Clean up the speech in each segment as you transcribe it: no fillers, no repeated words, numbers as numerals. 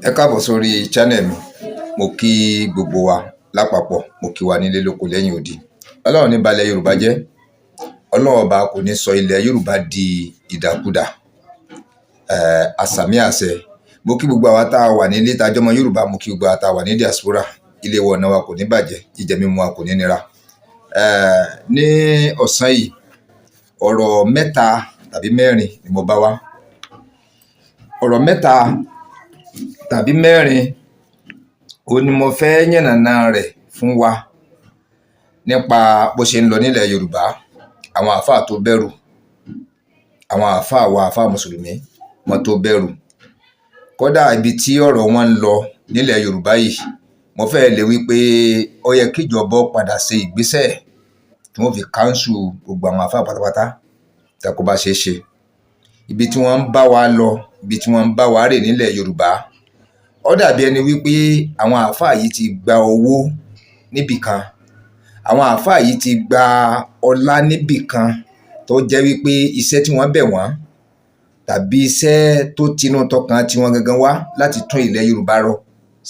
Ẹ káàbọ̀ sórí channel mi. Mo kí gbogbo wa lápapọ̀, mo kí wa nílé lóko lẹ́yìn odi. Ọlọ́run ní balẹ̀ Yorùbá jẹ́, Ọlọ́run ọba kò ní sọ ilẹ̀ Yorùbá di ìdàkudà. Àsàmì àṣẹ. Mo kí gbogbo àwa tá a wà nílé tájọ́ ọmọ Yorùbá, mo kí gbogbo àwa tá a wà ní diaspora. Ilé wa ọ̀nà wa kò ní bàjẹ́, jíjẹ mímu wa kò ní nira. Ní ọ̀sán yìí, ọ̀rọ̀ mẹ́ta tàbí mẹ́rin ni mo bá wá. Ọ̀rọ̀ mẹ́ta tàbí mẹ́rin òun ni mo fẹ́ yànnàná rẹ̀ fún wa nípa bó ṣe ń lọ nílẹ̀ Yorùbá. Àwọn àáfàá tó bẹ̀rù, àwọn àáfàá wa àáfàá mùsùlùmí wọn tó bẹ̀rù. Kódà ibi tí ọ̀rọ̀ wọn ń lọ nílẹ̀ Yorùbá yìí, mo fẹ́ lè wí pé ó yẹ kí ìjọba padà ṣe ìgbésẹ̀ tí wọ́n fi káńsù gbogbo àwọn àáfàá pátápátá tako bá ṣe é ṣe. Ibi tí wọ́n ń bá wa lọ, ibi tí wọ́n ń bá wa rè nílẹ̀ Yorùbá, ó dàbí ẹni wípé àwọn àáfàá yìí ti gba owó níbìkan, àwọn àáfàá yìí ti gba ọlá níbìkan tó jẹ́ wípé iṣẹ́ tí wọ́n bẹ̀ wọ́n tàbí iṣẹ́ tó tinú tọkàn tí wọ́n gangan wá láti tún ilẹ̀ Yorùbá rọ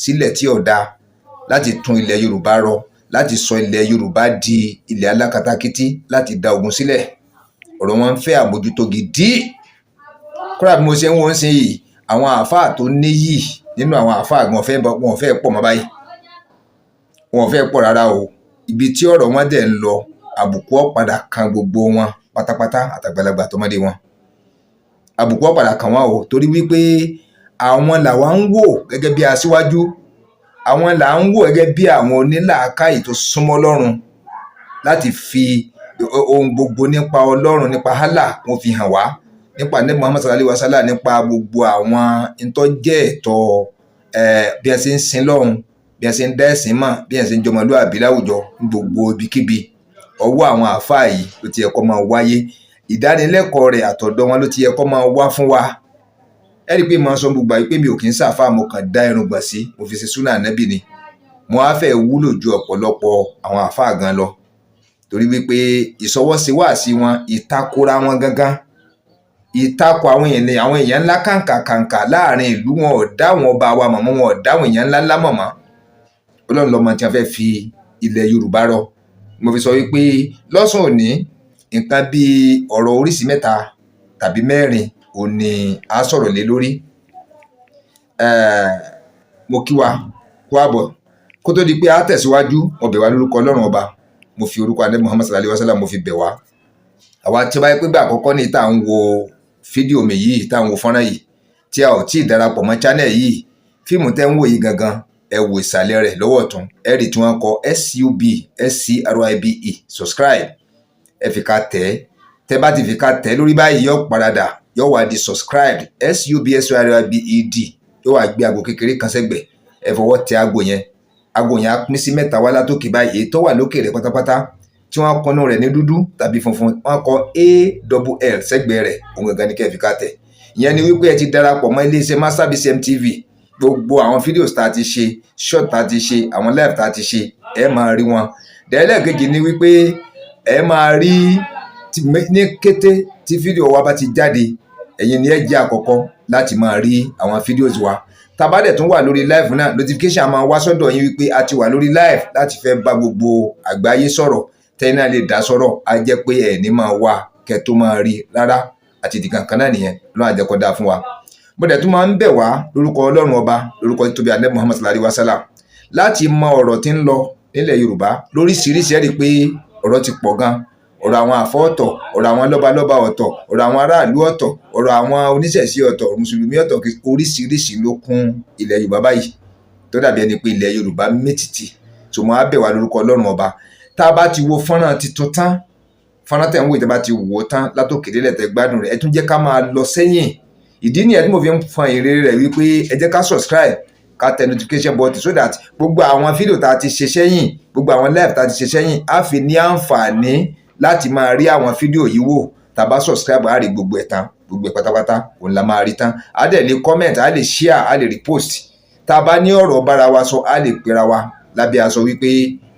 sílẹ̀ tí ó dáa, láti tún ilẹ̀ Yorùbá rọ, láti sọ ilẹ̀ Yorùbá di ilẹ̀ alákatakítí, láti da ogun sílẹ̀. Ọ̀rọ̀ wọn ń fẹ́ àmójútó gidi. Kódà bí mo ṣe ń wọ́n sí yìí, àwọn àáfàá tó níyì nínú àwọn àáfàá wọn fẹ́ pọ̀ mọ́ báyìí, wọn fẹ́ pọ̀ rárá o. Ibi tí ọ̀rọ̀ wọn dẹ̀ ń lọ, àbùkù ó padà kan gbogbo wọn pátápátá, àtàgbàlagbà tọmọdé wọn. Àbùkù ó padà kan wọn o, torí wípé àwọn làwa ń wò gẹ́gẹ́ bí aṣíwájú, àwọn là ń wò gẹ́gẹ́ bí àwọn onílàákàyè tó súnmọ́ Ọlọ́run láti fi ohun gbogbo nípa Ọlọ́run, nípa Allah wọn fi hàn wá, nípa Ànábì Muhammad sallallahu alaihi wasallam, nípa gbogbo àwọn ìtọ́jẹ́ ẹ̀tọ́ bí ẹ ṣe ń sin lọ́run, bí ẹ ṣe ń dá ẹ̀sìn mọ̀, bí ẹ ṣe ń jọmọlúwàbí láwùjọ gbogbo ibikíbi. Ọwọ́ àwọn àáfàá yìí ló ti yẹ kó máa wáyé. Ìdánilẹ́kọ̀ọ́ rẹ̀ àtọ̀dọ̀ wọn ló ti yẹ kó máa wá fún wa. Ẹ rí i pé mo sọ gbogbo àyè pé mi ò kì í ṣàfáà, mo kàn dá irun gbọ̀n sí, mo fi ṣe súnà Ànábì ni. Mo á fẹ́ wúlò ju ọ̀pọ̀lọpọ̀ àwọn àáfàá gan lọ, torí wípé ìsọwọ́sí wàásí wọn, ìtakora wọn gangan, ìtakò àwọn èèyàn ńlá kàǹkà láàrin ìlú, wọn ò dá wọn ọba wa mọ̀mọ́, wọn ò dá àwọn èèyàn ńlá mọ̀mọ́. Ọlọ́run lọ́mọ tí wọ́n fẹ́ fi ilẹ̀ Yorùbá rọ. Mo fi sọ wípé lọ́sàn òní nǹkan bí ọ̀rọ̀ oríṣi mẹ́ta tàbí mẹ́rin òun ni a sọ̀rọ̀ lé lórí. Mo kí wa kú àbọ̀. Kó tó di pé a tẹ̀síwájú, mo bẹ̀ wá lórúkọ Ọlọ́run ọba, mo fi orúkọ Ànábì Muhammad sallallahu alaihi wasallam mo fi bẹ̀ wá. Àwa tí ó bá yẹ pé gbà àkọ́kọ́ ní tá à ń wo fídíò mi yìí, tá à ń wo fọ́nrán yìí, tí a ò tí ì darapọ̀ mọ́ channel yìí, fíìmù tẹ́ ń wò yìí gangan, ẹ wo ìsàlẹ̀ rẹ̀ lọ́wọ́ ọ̀tún, ẹ rí tí wọ́n kọ SUBSCRIBE subscribe. Ẹ fi ká tẹ̀, tẹ́ bá ti fi ká tẹ̀ lórí báyìí, yóò paradà, yóò wá di subscribed, SUBSCRIBED, yóò wá gbé aago kékeré kan sẹ́gbẹ̀ẹ́. Ẹ fọwọ́ tẹ aago yẹn á pín sí mẹ́ta wá látòkè báyìí. Èyí tó wà lókè rẹ̀ pátápátá tí wọ́n kọ́nú rẹ̀ ní dúdú tàbí funfun, wọ́n kọ ALL sẹ́gbẹ̀ẹ́ rẹ̀, òun gangan ní kẹ́ fi ká tẹ̀. Ìyẹn ni wípé ẹ ti darapọ̀ mọ́ iléeṣẹ́ Master BCM TV. Gbogbo àwọn fídíòs tá a ti ṣe, short tá a ti ṣe, àwọn live tá a ti ṣe, ẹ máa rí wọn. Ẹlẹ́ẹ̀kejì ni wípé ẹ máa rí ní kété tí fídíò wa bá ti jáde, ẹ̀yin ni ẹ jẹ́ àkọ́kọ́ láti máa rí àwọn fídíòs wa. Tàbá dẹ̀ tún wà lórí live náà, notification a máa wá sọ́dọ̀ yín wípé a ti wà lórí live láti fẹ́ bá gbogbo àgbáyé sọ̀rọ̀. Tẹ́yìn náà lè dá sọ̀rọ̀, á jẹ́ pé ẹ̀ ní máa wá kẹ́ tó máa rí rárá, àti ìdí kankan náà nìyẹn. Ọlọ́run á jẹ́ kó dáa fún wa. Mo dẹ̀ tún máa ń bẹ̀ wá lórúkọ Ọlọ́run ọba, lórúkọ títóbi Ànábì Muhammad sallallahu alaihi wasallam, láti mọ ọ̀rọ̀ tí ń lọ nílẹ̀ Yorùbá lóríṣiríṣi. Ẹ rí i pé ọ̀rọ̀ ti pọ̀ gan. Ọ̀rọ̀ àwọn àfọ́ ọ̀tọ̀, ọ̀rọ̀ àwọn lọ́balọ́ba ọ̀tọ̀, ọ̀rọ̀ àwọn aráàlú ọ̀tọ̀, ọ̀rọ̀ àwọn oníṣẹ̀ṣe ọ̀tọ̀, mùsùlùmí ọ̀tọ̀, oríṣiríṣi ló kún ilẹ̀ Yorùbá báyìí, tó dàbí ẹni pé ilẹ̀ Yorùbá mìtìtì. So mo á bẹ̀ wá lórúkọ Ọlọ́run ọba, tá a bá ti wo fọ́nrán titun tán, fọ́nrán tẹ̀ ń wò ìjọba ti wò tán látòkè délẹ̀ tẹ́ gbádùn rẹ̀, ẹ tún jẹ́ ká máa lọ sẹ́yìn. Ìdí nìyẹn tí mo fi ń fọn ìrere rẹ̀ wípé ẹ jẹ́ ká subscribe, ká tẹ notification button, so that gbogbo àwọn fídíò tá a ti ṣe sẹ́yìn, gbogbo àwọn live tá a ti ṣe sẹ́yìn, á fi ní àǹfààní láti máa rí àwọn fídíò yìí wò. Tá a bá subscribe, á rí gbogbo ẹ̀ tán, gbogbo ẹ̀ pátápátá òun la máa rí tán. Á dẹ̀ lè comment, á lè share, á lè repost. Tá a bá ní ọ̀rọ̀ bára wa sọ, á lè pera wa lábẹ́ aṣọ wípé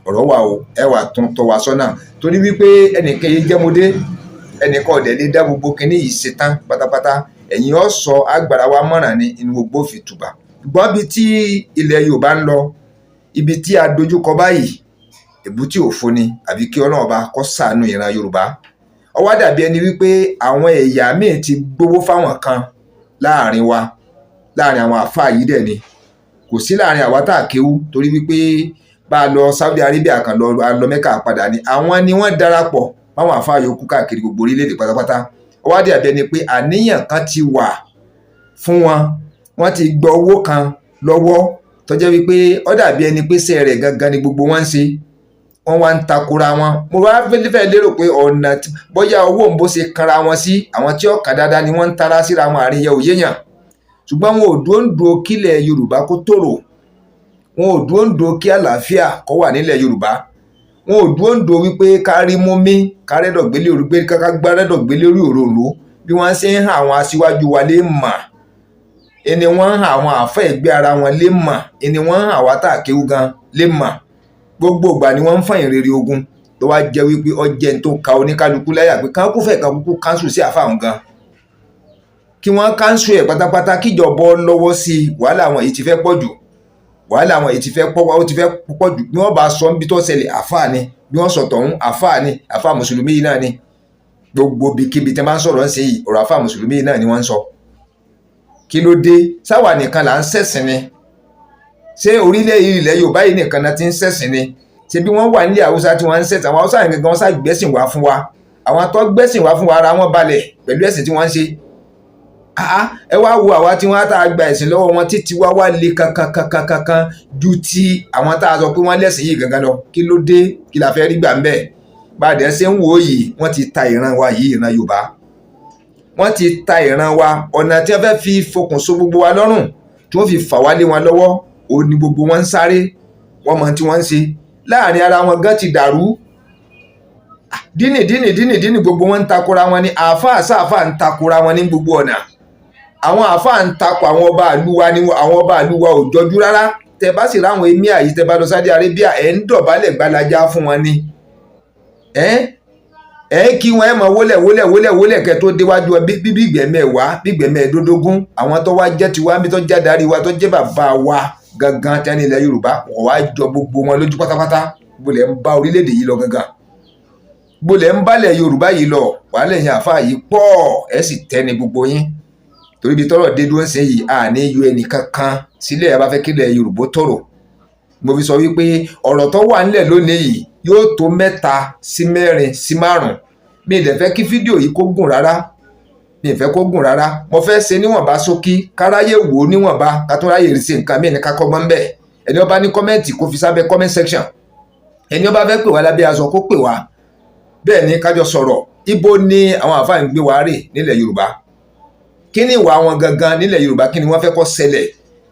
ọ̀rọ̀ wà o, ẹ wà tún tọ́ wa sọ́nà, torí wípé ẹnìkan yìí jẹ́mọdé, ẹnìkan ọ̀dẹ̀ lè dá gbogbo kinní yìí ṣe tán pátápátá. Ẹ̀yin ó sọ agbára wa mọ̀ràn ní inú gbogbo fi tùbà. ṣùgbọ́n ibi tí ilẹ̀ Yorùbá ń lọ, ibi tí a dojúkọ báyìí, èbúté òfo ni, àbí kí Ọlọ́run bá kó ṣàánú ìran Yorùbá. Ó wá dàbí ẹni wípé àwọn ẹ̀yà míì ti gbowó fáwọn kan láàrin wa, láàrin àwọn àfáà yìí dẹ̀ ni, kò sí láàrin àwa tá a kéwú, torí wípé bá a lọ Saudi Arabia kan lọ Mẹ́kà padà ni àwọn ni wọ́n darapọ̀ máwọn àfáà yòókù káàkiri gbogbo orílẹ̀-èdè pátápátá. Ó wá dàbí ẹni pé àníyàn kan ti wà fún wọn, wọ́n ti gbọ́ owó kan lọ́wọ́ tó jẹ́ wípé ó dàbí ẹni pé iṣẹ́ rẹ̀ gangan ni gbogbo wọn ń ṣe, wọ́n wá ń takora wọn. Mo wá fẹ́ lérò pé ọ̀nà bóyá owó ń bó ṣe kanra wọn sí àwọn tí ó kà dáadáa ni wọ́n ń tara síra wọn, àárín yẹn ò yéèyàn. Ṣùgbọ́n wọn ò dúró ń do kílẹ̀ Yorùbá kó tòrò, wọn ò dúró ń do kí àlàáfíà kó wà nílẹ̀ Yorùbá, wọn ò dúró ń do wípé kárí mú mi kárẹ́dọ̀gbélé orí gbé káká gbárẹ́dọ̀gbélé orí òróró bí wọ́n ṣe ń hàn àwọn aṣíwájú wa lé mà, ẹni wọ́n ń hàn àwọn àfẹ́ ẹgbẹ́ ara wọn lé mà, ẹni wọ́n ń hàn àwa tá a kéwú gan lé mà. Gbogbo ìgbà ni wọ́n ń fọyín rere ogun tó wá jẹ́ wípé ọjẹ́ tó ka oníkálukú láyà pé kán kú fẹ́ kan kúkú káńsù sí àfáàwọn gan, kí wọ́n káńsù ẹ̀ pátápátá, kíjọba lọ́wọ́ sí i. Wàhálà àwọn èyí ti fẹ́ pọ̀ jù, wàhálà àwọn èyí ti fẹ́ pọ̀ jù. Bí wọ́n bá sọ níbi tó ṣẹlẹ̀ àfáà ni, bí wọ́n sọ tọ̀hún àfáà ni, àfáà mùsùlùmí yìí náà ni. Gbogbo ibikíbi tí wọ́n bá ń sọ̀rọ̀ ń ṣe yìí ọ̀rọ̀ àfáà mùsùlùmí yìí náà ni wọ́n ń sọ. Kí ló dé? Sáwà nìkan là ń ṣẹ̀sìn ni? Ṣé orílẹ̀ ilẹ̀ Yorùbá yìí nìkan náà ti ń ṣẹ̀sìn ni? Ṣé bí wọ́n wà nílẹ̀ Haúsá tí wọ́n ń ṣẹ̀sìn, àwọn Haúsá yẹn gangan wọ́n ṣàgbẹ́sìn wá fún wa, àwọn tó gbẹ́sìn wá fún wa ara wọn balẹ̀ pẹ̀lú ẹ̀sìn tí wọ́n ń ṣe. Ẹ wá wo àwa tí wọ́n á tá a gba ẹ̀sìn lọ́wọ́ wọn títí wá le kankan ju ti àwọn tá a sọ pé wọ́n lẹ́sìn yìí gangan lọ. Kí ló dé? Kí la fẹ́ rí gbà ń bẹ̀? Bàdẹ ṣe ń wò ó yìí, wọ́n ti ta ìran wa yìí, ìran Yorùbá wọ́n ti ta ìran wa. Ọ̀nà tí wọ́n fẹ́ fi fokùn so gbogbo wa lọ́rùn, tí wọ́n fi fà wá lé wọn lọ́wọ́, òun ni gbogbo wọn ń sáré. Wọ́n mọ tí wọ́n ń ṣe, láàrin ara wọn gan ti dàrú. Dínì gbogbo wọn ń takora wọn ni, àáfàá sáàfàá ń takora wọn ní gbogbo ọ̀nà. Àwọn àáfàá ń takò àwọn ọba ìlú wa ni, àwọn ọba ìlú wa ò jọjú rárá. Tẹ bá sì ráwọn emir yìí, tẹ bá lọ Saudi Arabia, ẹ̀ ń dọ̀bálẹ̀ gbalaja fún wọn ni. Kí wọn ẹ mọ wólẹ̀ kẹ tó déwájú bígbẹ̀mẹ̀wá bígbẹ̀mẹ̀ẹ́dógún. Àwọn tó wá jẹ́ tiwa bí tó jẹ́ darí wa tó jẹ́ bàbá wa gangan tẹ́ni ilẹ̀ Yorùbá, wọ́n wá jọ gbogbo wọn lójú pátápátá. Bolẹ̀ ń bá orílẹ̀-èdè yìí lọ gangan, bolẹ̀ ń bálẹ̀ Yorùbá yìí lọ. Wàhálà ẹ̀yin àfáà yìí pọ̀, ẹ sì tẹ́ni gbogbo yín. Torí ibi tọ́rọ̀ dé dúró ń sìn yìí, àní yọ ẹnì kankan sílẹ̀. Ẹ bá fẹ́ kílẹ̀ Yorùbá tòrò. Mo fi sọ wípé ọ̀rọ̀ tó wà nílẹ̀ lónìí yìí yóò tó 3 sí 4 sí 5. Mi ì dẹ̀ fẹ́ kí fídíò yìí kó gùn rárá, mi ì fẹ́ kó gùn rárá. Mo fẹ́ ṣe níwọ̀nba ṣókí, káráyé wò ó níwọ̀nba, ká tó ráyè rí sí nǹkan mí ní ká kọ́gbọ́n bẹ́ẹ̀. Ẹni ó bá ní kọ́mẹ́ǹtì kó fi sábẹ́ comment section. Ẹni ó bá fẹ́ pè wá lábẹ́ aṣọ kó pè wá. Bẹ́ẹ̀ ni kájọ sọ̀rọ̀. Ibo ni àwọn àfáà ń gbé wa rè nílẹ̀ Yorùbá? Kí ni ìwà wọn gangan nílẹ̀ Yorùbá? Kí ni wọ́n fẹ́ kó ṣẹlẹ̀?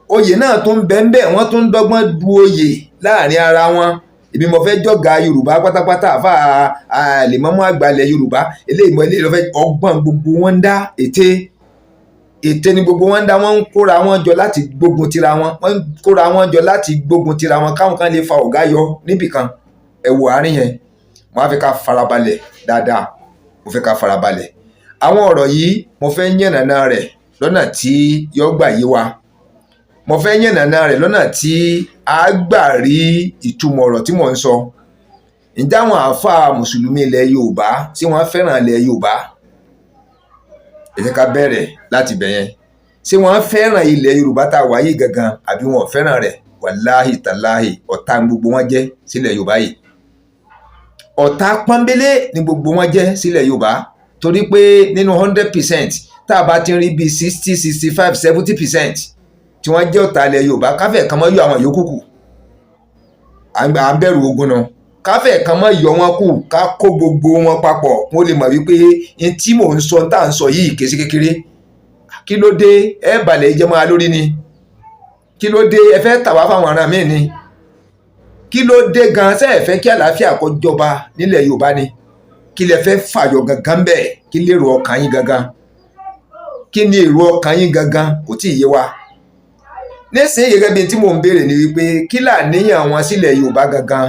Oyè náà tó ń bẹ́ńbẹ́, wọ́n tó ń dọ́gbọ́n du oyè láàrin ara wọn. Èmi mo fẹ́ jọ̀gá Yorùbá pátápátá, àfáà lèmọ́mú àgbàlẹ̀ Yorùbá, eléyìí ló fẹ́ ọgbọ́n gbogbo wọn ń dá. Ète ni gbogbo wọn ń dá. Wọ́n ń kóra wọn jọ láti gbógun tira wọn, wọ́n ń kóra wọn jọ láti gbógun tira wọn káwọn kan lè fa ọ̀gá yọ níbìkan. Ẹ wo àárín yẹn, mo á fẹ́ ká farabalẹ̀ dáadáa, mo fẹ́ ká farabalẹ̀. Àwọn ọ̀rọ̀ yìí mo fẹ́ yànnàná rẹ̀ lọ́nà tí yóò gbà yé wa. Mo fẹ́ yànnàná rẹ̀ lọ́nà tí a gbà rí ìtumọ̀ ọ̀rọ̀ tí mò ń sọ. Ǹjẹ́ àwọn àáfàá mùsùlùmí ilẹ̀ Yorùbá tí wọ́n fẹ́ràn ilẹ̀ Yorùbá? Ẹ jẹ́ ká bẹ̀rẹ̀ láti bẹ̀ yẹn. Ṣé wọ́n fẹ́ràn ilẹ̀ Yorùbá tá a wà yìí gangan, àbí wọn ò fẹ́ràn rẹ̀? Wàláhì tàláhì, ọ̀tá gbogbo wọn jẹ́ sílẹ̀ Yorùbá yìí. Ọ̀tá pọ́nbélé ni gbogbo wọn jẹ́ sílẹ̀ Yorùbá. Torí pé nínú 100%, tá a bá ti rí bí 60, 65, 70% tí wọ́n jẹ́ ọ̀tá ilẹ̀ Yorùbá, káfẹ́ kan mọ́ yọ àwọn yòókù kù. À ń bẹ̀rù ogun náà. Káfẹ́ kan mọ́ yọ wọn kù, ká kó gbogbo wọn papọ̀, wọ́n lè mọ̀ wípé n tí mò ń sọ, tá à ń sọ yìí kèsì kékeré. Kí ló dé? Ẹ balẹ̀ jẹ́ máa lórí ni. Kí ló dé? Ẹ fẹ́ tà wá fáwọn ará míì ni. Kí ló dé gan? Ṣé ẹ fẹ́ kí àlàáfíà kó jọba nílẹ̀ Yorùbá ni? Kí lẹ fẹ́ fàyọ gangan bẹ́ẹ̀? Kí lèrò ọkàn yín gangan? Kí ni èrò ọkàn yín gangan? Kò tí ì yé wa. Nísìnyí gẹ́gẹ́ bí tí mò ń béèrè ni wípé kí làníyàn wọn sílẹ̀ Yorùbá gangan?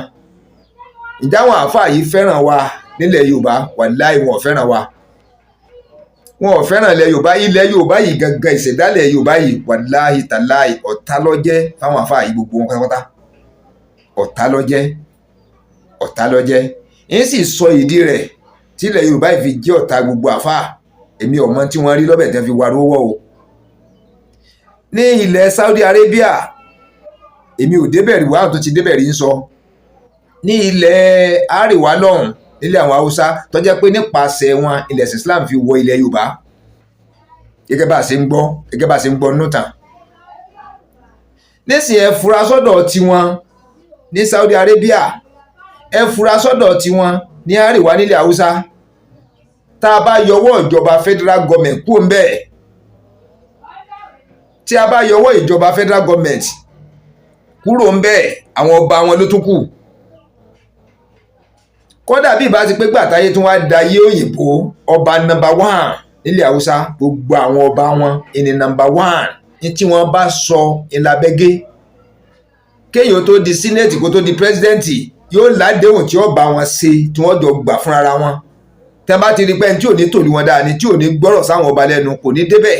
Ǹjẹ́ àwọn àáfàá yìí fẹ́ràn wa nílẹ̀ Yorùbá? Wàláhì wọn ò fẹ́ràn wa. wọn ò fẹ́ràn ilẹ̀ Yorùbá yìí gangan ìṣẹ̀dálẹ̀ Yorùbá yìí wàláhì tàláhì ọ̀tá ló jẹ́ fáwọn àfáà yìí gbogbo wọn pátápátá ọ̀tá ló jẹ́ ń sì sọ ìdí rẹ̀ tí ilẹ̀ Yorùbá yìí fi jẹ́ ọ̀tá gbogbo àfáà èmi ọmọ tí wọ́n rí lọ́bẹ̀ tẹ́ fi wá rówó o. ní ilẹ̀ Saudi Arabia èmi ò débẹ̀ rí wàhùn tó ti débẹ̀ rí ń sọ ní ilẹ̀ àríwá lọ́hùn nílẹ̀ àwọn Haúsá tó jẹ́ pé nípasẹ̀ wọn ilẹ̀ Islam fi wọ ilẹ̀ Yorùbá gẹ́gẹ́ bá a ṣe ń gbọ́ nùtàn. nísìnyí ẹ fura sọ́dọ̀ tiwọn ní Saudi Arabia ẹ fura sọ́dọ̀ tiwọn ní àríwá nílẹ̀ Haúsá tá a bá yọwọ́ ìjọba federal government kúrò ń bẹ́ẹ̀ tí a bá yọwọ́ ìjọba federal government kúrò ń bẹ́ẹ̀ àwọn ọba wọn ló tún kù kódà bí ìbá ti pé gbàtáyé tí wọ́n á da yé òyìnbó ọba number 1 nílẹ̀ Haúsá gbogbo àwọn ọba wọn ìní number 1 ní tí wọ́n bá sọ ìlàbẹ́gẹ́ kéèyàn tó di senate kó tó di president yóò ládéhùn tí ó bá wọn ṣe tí wọ́n jọ gbà fúnra wọn tẹ́ bá ti rí pé tí ò ní tòlú wọn dáa ni tí ò ní gbọ́rọ̀ sáwọn ọba lẹ́nu kò ní débẹ̀.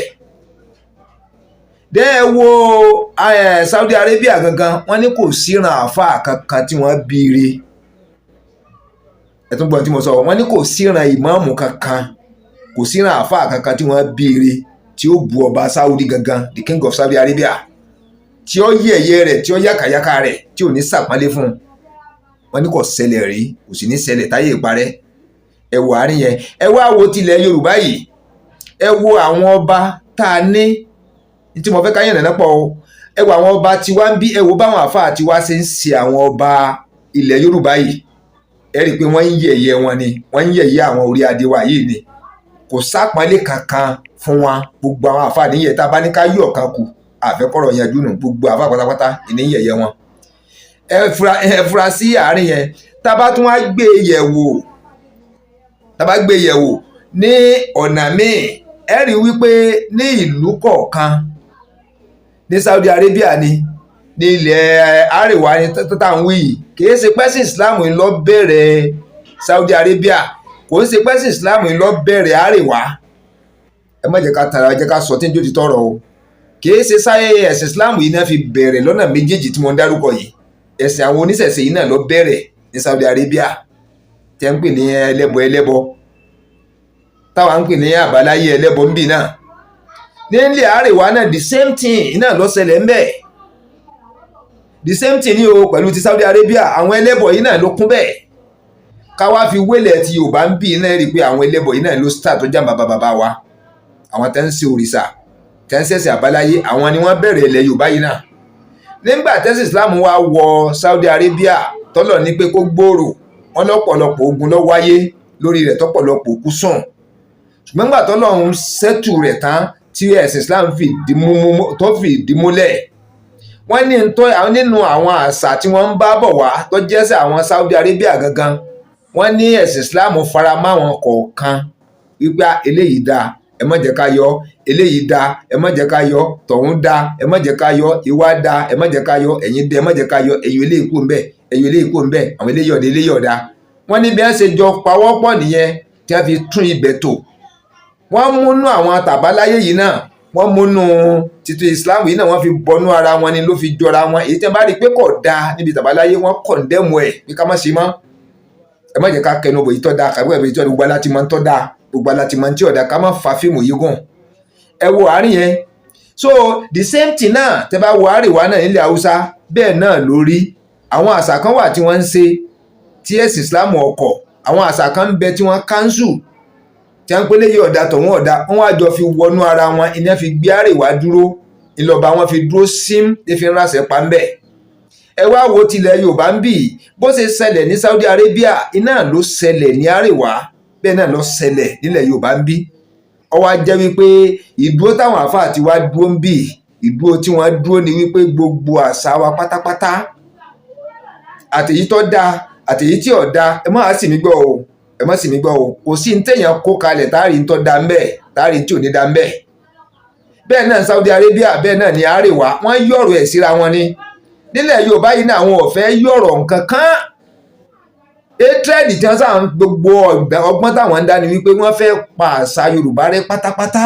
dẹ́ wo Saudi Arabia gangan wọ́n ní kò síran àáfàá kankan tí wọ́n bíire ẹ̀tún gbọ́n tí mo sọ wọ́n ní kò síran ìmáàmù kankan kò síran àáfàá kankan tí wọ́n bíire tí ó bu ọba Saudi gangan the king of Saudi Arabia tí ó yẹ̀yẹ́ rẹ̀ tí ó yàkàyàkà rẹ̀ tí ò ní sàpọ́nlé fún un wọ́n ní kò ṣẹlẹ̀ rí kò sì ní ṣẹlẹ̀ táyé ìparẹ́ ẹ wo àárín yẹn ẹ wá wo tilẹ̀ Yorùbá yìí ẹ wo àwọn ọba tá a ní tí mo fẹ́ ká yànnà pọ̀ o ẹ wo àwọn ọba tiwa ń bí ẹ wo báwọn àfáà tiwa ṣe ń ṣe àwọn ọba ilẹ̀ Yorùbá yìí ẹ rí i pé wọ́n ń yẹ̀yẹ́ wọn ni wọ́n ń yẹ̀yẹ́ àwọn orí adé wa yìí ni kò sápọ́nlé kankan fún wọn gbogbo àwọn àfáà níyẹ̀ tá a bá ní ká yọ̀ kan kù àfẹ́kọ̀rọ̀ yanjú nù gbogbo àfáà pátápátá ìní yẹ̀yẹ́ wọn ẹ fura sí àárín yẹn tá a bá tún wá gbé yẹ̀wò ní ọ̀nà míì ẹ rí wípé ní ìlú kọ̀ọ̀kan ní Saudi Arabia ní ilẹ̀ àríwá ní tàtàwí yìí kìí ṣe pẹ́sìn Islam ló bẹ̀rẹ̀ Saudi Arabia kò ń ṣe pẹ́sìn Islam ló bẹ̀rẹ̀ àríwá ẹ má jẹ́ ká tara jẹ́ ká sọ tí ń jó ti tọrọ o kìí ṣe sáyé ẹ̀sìn Islam yìí náà fi bẹ̀rẹ̀ lọ́nà méjèèjì tí mo ń dárúkọ yìí ẹ̀sìn àwọn oníṣẹ̀ṣe yìí náà ló bẹ̀rẹ̀ ní Saudi Arabia tí a ń pè ní ẹlẹ́bọ táwa ń pè ní àbáláyé ẹlẹ́bọ ń bì náà nílẹ̀ àríwá náà the same thing náà ló ṣẹlẹ̀ ń bẹ̀ the same thing ní o pẹ̀lú ti Saudi Arabia àwọn ẹlẹ́bọ yìí náà ló kún bẹ́ẹ̀ káwá fi wélẹ̀ ti Yorùbá ń bì náà rí i pé àwọn ẹlẹ́bọ yìí náà ló start tó jàǹbá bàbá wa àwọn tẹ́ ń ṣe òrìṣà tẹ́ ń ṣẹ̀ṣẹ̀ àbáláyé àwọn ni wọ́n bẹ̀rẹ̀ ilẹ̀ Yorùbá yìí náà nígbà tẹ́sí Islam wá wọ Saudi Arabia tọ́lọ̀ ní pé kó gbòòrò wọn lọ́pọ̀lọpọ̀ ogun ló wáyé lórí rẹ̀ tọ́pọ̀lọpọ̀ òkú sùn ṣùgbọ́n nígbà tọ́lọ́run ṣẹ́tù rẹ̀ tán tí ẹ̀sìn Islam fi ìdí múlẹ̀ wọ́n ní nínú àwọn àṣà tí wọ́n ń bá bọ̀ wá tó jẹ́sẹ̀ àwọn Saudi Arabia gangan wọ́n ní ẹ̀sìn Islam fara mọ́ àwọn kọ̀ọ̀kan wípé eléyìí dáa ẹ má jẹ́ ká yọ eléyìí dáa ẹ má jẹ́ ká yọ tọ̀hún dáa ẹ má jẹ́ ká yọ ìwà dáa ẹ má jẹ́ ká yọ ẹ̀yin dẹ ẹ má jẹ́ ká yọ ẹ̀yin eléyìí kú ńbẹ̀ ẹ̀yin eléyìí kú ńbẹ̀ àwọn eléyìí ọ̀dẹ eléyìí ọ̀dà wọ́n ní bí wọ́n ṣe jọ pawọ́pọ̀ nìyẹn tí wọ́n fi tún ibẹ̀ tò wọ́n múnú àwọn tàbáláyé yìí náà wọ́n múnú títú Islam yìí náà wọ́n fi bọnú ara wọn ni ló fi jọra wọn èyí tí wọ́n bá rí i pé kò dáa níbi tàbáláyé wọ́n kọ̀ǹdẹ́mù ẹ̀ pé ká má ṣe mọ́ ẹ má jẹ́ ká kẹnu bò yìí tọ́ da kàbí ẹ̀bẹ̀ yìí tọ́ da gbogbo aláti máa ń tọ́ da gbogbo aláti máa ń tí ọ̀dà ká má fa fíìmù yìí gùn ẹ wo àárín yẹn so the same thing náà tẹ bá wo àríwá náà nílẹ̀ Haúsá bẹ́ẹ̀ náà lórí àwọn àṣà kan wà tí wọ́n ń ṣe tí ẹ̀sìn Islam ọkọ̀ àwọn àṣà kan ń bẹ tí wọ́n káńsù tí wọ́n ń pélé yìí ọ̀dà tọ̀hún ọ̀dà wọ́n wá jọ fi wọnú ara wọn iná fi gbé àríwá dúró ìlọ́ba wọn fi dúró sim tí fi ń ránṣẹ́ pa ń bẹ̀ ẹ wá wo tilẹ̀ Yorùbá ń bì bó ṣe ṣẹlẹ̀ ní Saudi Arabia iná ló ṣẹlẹ̀ ní àríwá bẹ́ẹ̀ náà ló ṣẹlẹ̀ nílẹ̀ Yorùbá ń bì ó wá jẹ́ wípé ìdúró táwọn àfáà ti wá dúró ń bì ìdúró tí wọ́n dúró ni wípé gbogbo àṣà wa pátápátá àtèyí tó dáa àtèyí tí ò dáa ẹ má sì mí gbọ́ o ẹ má sì mí gbọ́ o kò sí ní téèyàn kó kalẹ̀ táàrí ń tọ́ da ń bẹ̀ táàrí tí ò ní da ń bẹ̀ bẹ́ẹ̀ náà Saudi Arabia bẹ́ẹ̀ náà ní àríwá wọ́n yọ̀rọ̀ ẹ̀ síra wọn ni nílẹ̀ Yorùbá yìí náà àwọn ò fẹ́ yọ̀rọ̀ nǹkan kan hatred tí wọ́n sáà gbogbo ọgbọ́n táwọn ń dá ni wípé wọ́n fẹ́ pa àṣà Yorùbá rẹ́ pátápátá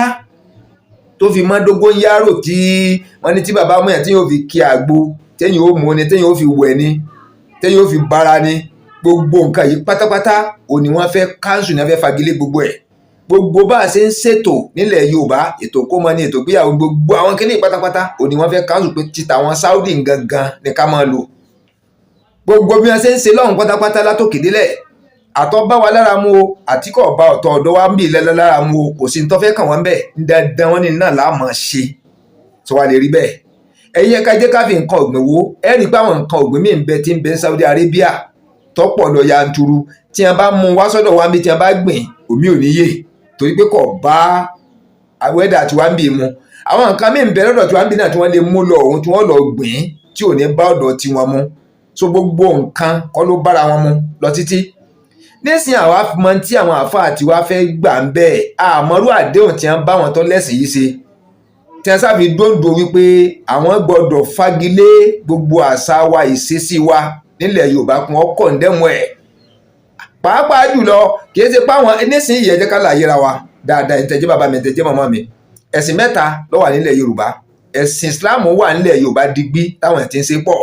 tó fi mọ́ dógóyárò tí wọ́n ní tí bàbá mọ̀yàn tí yóò fi kí àgbo téyìn ó mú ni téyìn ó fi wẹ̀ ni téyìn ó fi bára ni gbogbo nǹkan yìí pátápátá òní wọ́n fẹ́ káńsù ní wọ́n fẹ́ fagilé gbogbo ẹ̀ gbogbo bá a ṣe ń ṣètò nílẹ̀ Yorùbá ètò kómọ ní ètò ìgbéyàwó gbogbo àwọn kíní pátápátá òní wọ́n fẹ́ káńsù pé títa àwọn Saudi gangan ní ká máa lò gbogbo bí wọ́n ṣe ń ṣe lọ́hùn pátápátá látòkè délẹ̀ àtọ́ bá wa lára mu o àti kò bá ọ̀tọ̀ ọ̀dọ́ wa ń bì lẹ́lẹ́ lára mu o kò sí ní tó fẹ́ kàn wọ́n bẹ́ẹ̀ ń dandan wọn ní náà láàmú ṣe tó wá lè rí bẹ́ẹ̀ ẹ̀yin ẹ̀ka jẹ́ ká fi nǹkan ọ̀gbìn wo ẹ rí i pé àwọn nǹkan ọ̀gbìn míì ń bẹ tí ń bẹ ní Saudi Arabia tọ́pọ̀ lọ yanturu tí wọ́n bá mú wá sọ́dọ̀ wa ń bí tí wọ́n bá gbìn omi ò ní yè torí pé kò bá wẹ́dà tí wọ́n ń bì mu àwọn nǹkan míì ń bẹ lọ́dọ̀ tí wọ́n ń bì náà tí wọ́n lè mú lọ òun tí wọ́n lọ gbìn tí ò ní bá ọ̀dọ̀ tí wọ́n mú so gbogbo nǹkan kọ́ ló bára wọn mu lọ títí nísìnyí àwa mọ tí àwọn àáfàá tí wàá fẹ́ gbà ń bẹ́ẹ̀ àmọ́rú àdéhùn tí wọ́n bá wọn tó lẹ́sìn yìí ṣe tí wọ́n sábì dóńdó wípé àwọn gbọ́dọ̀ fagilé gbogbo àṣà wa ìṣesí wa nílẹ̀ Yorùbá kún ọkọ̀ ǹdẹ́mu ẹ̀ pàápàá jùlọ kìí ṣe páwọn nísìnyí ẹ jẹ́ ká láyé ra wa dáadáa ìtẹ̀jẹ́ bàbá mi ìtẹ̀jẹ́ màmá mi ẹ̀sìn mẹ́ta ló wà nílẹ̀ Yorùbá ẹ̀sìn Islam wà nílẹ̀ Yorùbá digbí táwọn ti ń ṣe pọ̀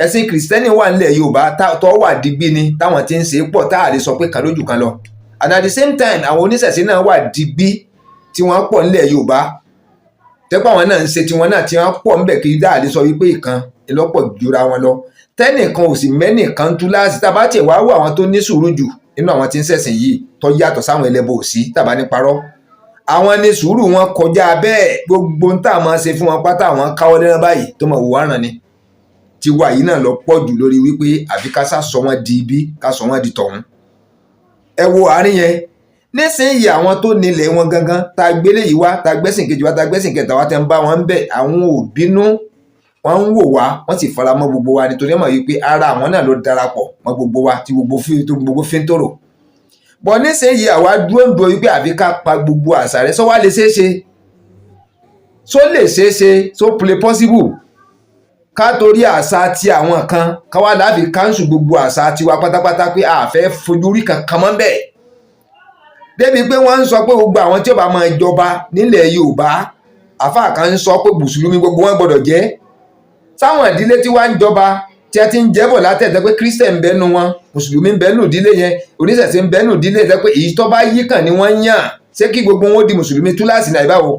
ẹ̀sìn kìrìsìtẹ́nì wà nílẹ̀ Yorùbá tó wà digbí ni táwọn ti ń ṣe pọ̀ tá a lè sọ pé kan lójú kan lọ and at the same time àwọn oníṣẹ̀ṣe náà wà digbí tí wọ́n pọ̀ nílẹ̀ Yorùbá tẹ́pọ̀ àwọn náà ń ṣe tiwọn náà tí wọ́n pọ̀ ńbẹ̀ kí dáa lè sọ wípé ìkan ìlọ́pọ̀ jura wọn lọ tẹ́nìkan ò sì mẹ́nìkan túláàsì tàbá tiẹ̀ wá wọ àwọn tó ní sùúrù jù nínú àwọn tí ń ṣẹ̀sìn yìí tó yàtọ̀ sáwọn ẹlẹ́bọ òsì tàbá ní parọ́ àwọn ní sùúrù wọn kọjá bẹ́ẹ̀ gbogbo ń tà máa ṣe fún wọn pátá àwọn káwọ́ lẹ́rán báyìí tó mọ̀ wò wárán ni tiwa yìí náà lọ pọ̀ jù lórí wípé àfi ká sá sọ wọn di ibi ká sọ wọn di tọ̀hún ẹ wo àárín yẹn nísìnyí àwọn tó nílẹ̀ wọn gangan tá a gbélé yìí wá tá a gbẹ́sìn kejì wá tá a gbẹ́sìn kẹta wá tẹ́ ń bá wọn ń bẹ̀ àwọn ò bínú wọ́n ń wò wá wọ́n sì fara mọ́ gbogbo wa nítorí mọ̀ wípé ara àwọn náà ló darapọ̀ mọ́ gbogbo wa tí gbogbo fi ń tòrò bọ́ nísìnyí àwa dúró ń do wípé àfi ká pa gbogbo àṣà rẹ̀ sọ wá lè ṣeé ṣe só lè ṣeé ṣe só play possible ká torí àṣà ti àwọn kan káwá láàbì káńsù gbogbo àṣà tiwa pátápátá pé a fẹ́ fojú rí kankan mọ́ bẹ́ẹ̀ débi pé wọ́n ń sọ pé gbogbo àwọn tí ó bá máa jọba nílẹ̀ Yorùbá àfáà kan ń sọ pé mùsùlùmí gbogbo wọn gbọdọ̀ jẹ́ sáwọn ìdílé tí wọ́n ń jọba tí a ti ń jẹ́bọ̀ látẹ̀tẹ̀ pé Christian ń bẹ́nu wọn mùsùlùmí ń bẹ́nu ìdílé yẹn oníṣẹ̀ṣe ń bẹ́nu ìdílé yẹn pé èyí tó bá yí kàn ni wọ́n yàn ṣé kí gbogbo wọn ó di mùsùlùmí túláàsì náà ìbáwo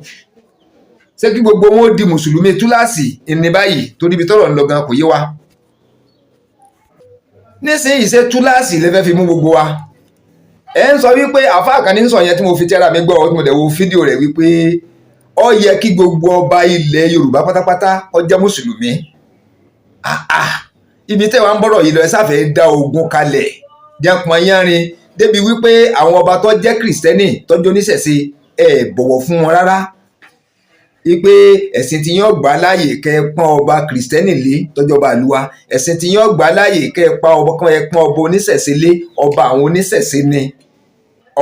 ṣé kí gbogbo wọn ó di mùsùlùmí túláàsì ní báyìí torí ibi tọ́rọ̀ ń lọ gan kò yé wa nísìnyí ṣe túláàsì lè fẹ́ fi mú gbogbo wa ẹ ń sọ wípé àfáà kan ní sọ yẹn tí mo fi tẹ́ra mi gbọ́ tí mo dẹ̀ wo fídíò rẹ̀ wípé ó yẹ kí gbogbo ọba ilẹ̀ Yorùbá pátápátá ó jẹ́ mùsùlùmí ibi tẹ́wàá ń bọ̀rọ̀ yìí lọ ẹ sáfẹ́ dá ogun kalẹ̀ jẹ́pọn yánrin débi wípé àwọn ọba tó jẹ́ kìrìsìtẹ́nì tọ́jú oníṣẹ̀ṣe ẹ bọ̀wọ̀ fún wọn rárá wípé ẹ̀sìn tí yóò gbà láàyè kẹ́ ẹ pọ́n ọba kìrìsìtẹ́nì lé tọ́jú ọba àlùwà ẹ̀sìn tí yóò gbà láàyè kẹ́ ẹ pọ́n ọba oníṣẹ̀ṣe lé ọba àwọn oníṣẹ̀ṣe ni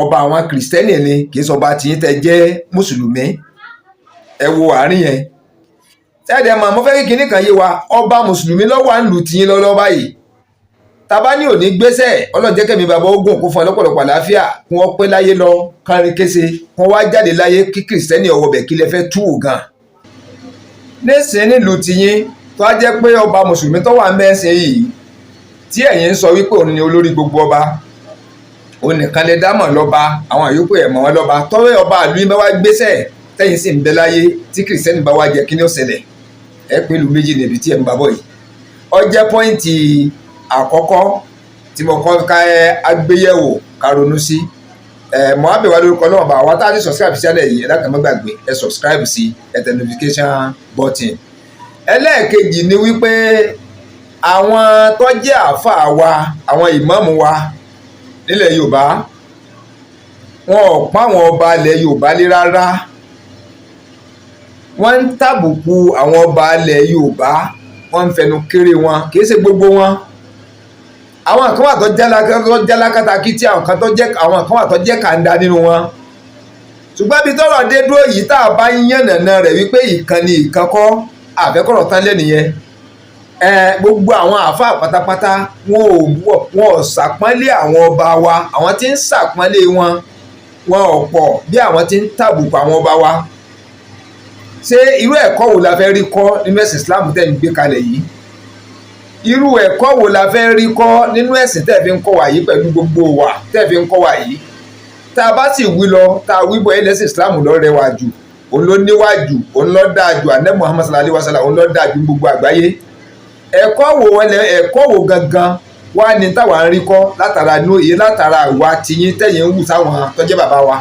ọba àwọn kìrìsìtẹ́nì ni kì í sọ ọba tìyín tẹ́ jẹ́ mùsùlùmí ẹ wo àárín yẹn tẹ́ẹ̀dẹ̀ mọ̀ mo fẹ́ kí kinní kan yé wa ọba mùsùlùmí lọ́wọ́ à ń lù tìyín lọ́lọ́ báyìí tàbá ní òní gbéṣẹ́ ọlọ́jẹ́kẹ́mi bàbá ogun kó fún ọlọ́pọ̀lọpọ̀ àlàáfíà kí wọ́n pẹ́ láyé lọ kárin kése wọ́n wá jáde láyé kí kìrìsìtẹ́nì ọwọ́ bẹ̀ kí lẹ fẹ́ tú ògàn nísìnyí nílùú tìyín tó á jẹ́ pé ọba mùsùlùmí tó wà mẹ́sìn yìí tí ẹ̀yin ń sọ wípé òun ni olórí gbogbo ọba òun nìkan lè dámọ̀ lọ́ba àwọn àyókù ẹ̀ mọ́ wọn lọ́ba tọ́wé ọba àlú yín bá wá gbéṣẹ́ tẹ́yìn sì ń bẹ láyé tí kìrìsìtẹ́nì bá wá jẹ kí ni ó ṣẹlẹ̀ ẹ pẹ̀lú méjì níbi tí ẹ̀ ń bá bọ̀ yìí ó jẹ́ pọ́ìntì àkọ́kọ́ tí mo kọ́ ká agbéyẹ̀wò ká ronú sí mọ́ àbẹ̀wá lórúkọ náà bá wa tá a ti subscribe sí alẹ́ yìí ẹ dákẹ́ má gbàgbé ẹ subscribe sí ẹ tẹ notification button ẹlẹ́ẹ̀kejì ni wípé àwọn tó jẹ́ àáfàá wa àwọn ìmáàmù wa nílẹ̀ Yorùbá wọn ò pa àwọn ọba ilẹ̀ Yorùbá lé rárá wọ́n ń tàbùkù àwọn ọba ilẹ̀ Yorùbá wọ́n ń fẹnu kéré wọn kì í ṣe gbogbo wọn àwọn kan wà tó jálákàtàkì tí àwọn kan wà tó jẹ́ kàńdá nínú wọn ṣùgbọ́n bí tọ́rọ̀ dé dúró yìí tá a bá yànnàná rẹ̀ wípé ìkan ni ìkan kọ́ àfẹ́kọ̀rọ̀ tán lẹ́nìyẹn gbogbo àwọn àáfàá pátápátá wọn ò ṣàpọ́nlé àwọn ọba wa, àwọn tí ń ṣàpọ́nlé wọn ò pọ̀ bí àwọn tí ń tàbùkù àwọn ọba wa. ṣé irú ẹ̀kọ́ wo la fẹ́ rí kọ́ nínú ẹ̀sìn Islam tẹ́ ń gbé kalẹ̀ yìí? irú ẹ̀kọ́ wo la fẹ́ rí kọ́ nínú ẹ̀sìn tẹ́ fi ń kọ́ wa yìí pẹ̀lú gbogbo wa tẹ́ fi ń kọ́ wa yìí? tá a bá sì wí lọ tá a wí bọ̀ ẹlẹ́sìn Islam ló rẹwà jù, òun ló níwájú, òun ló dáa jù, Ànábì Muhammad sallallahu alaihi wasallam òun ló dáa jù gbogbo àgbáyé. ẹ̀kọ́ wo gangan wá ní táwa ń rí kọ́ látara látara ìwà tiyín tẹ̀yìn ń wù sáwọn tó jẹ́ bàbá wa?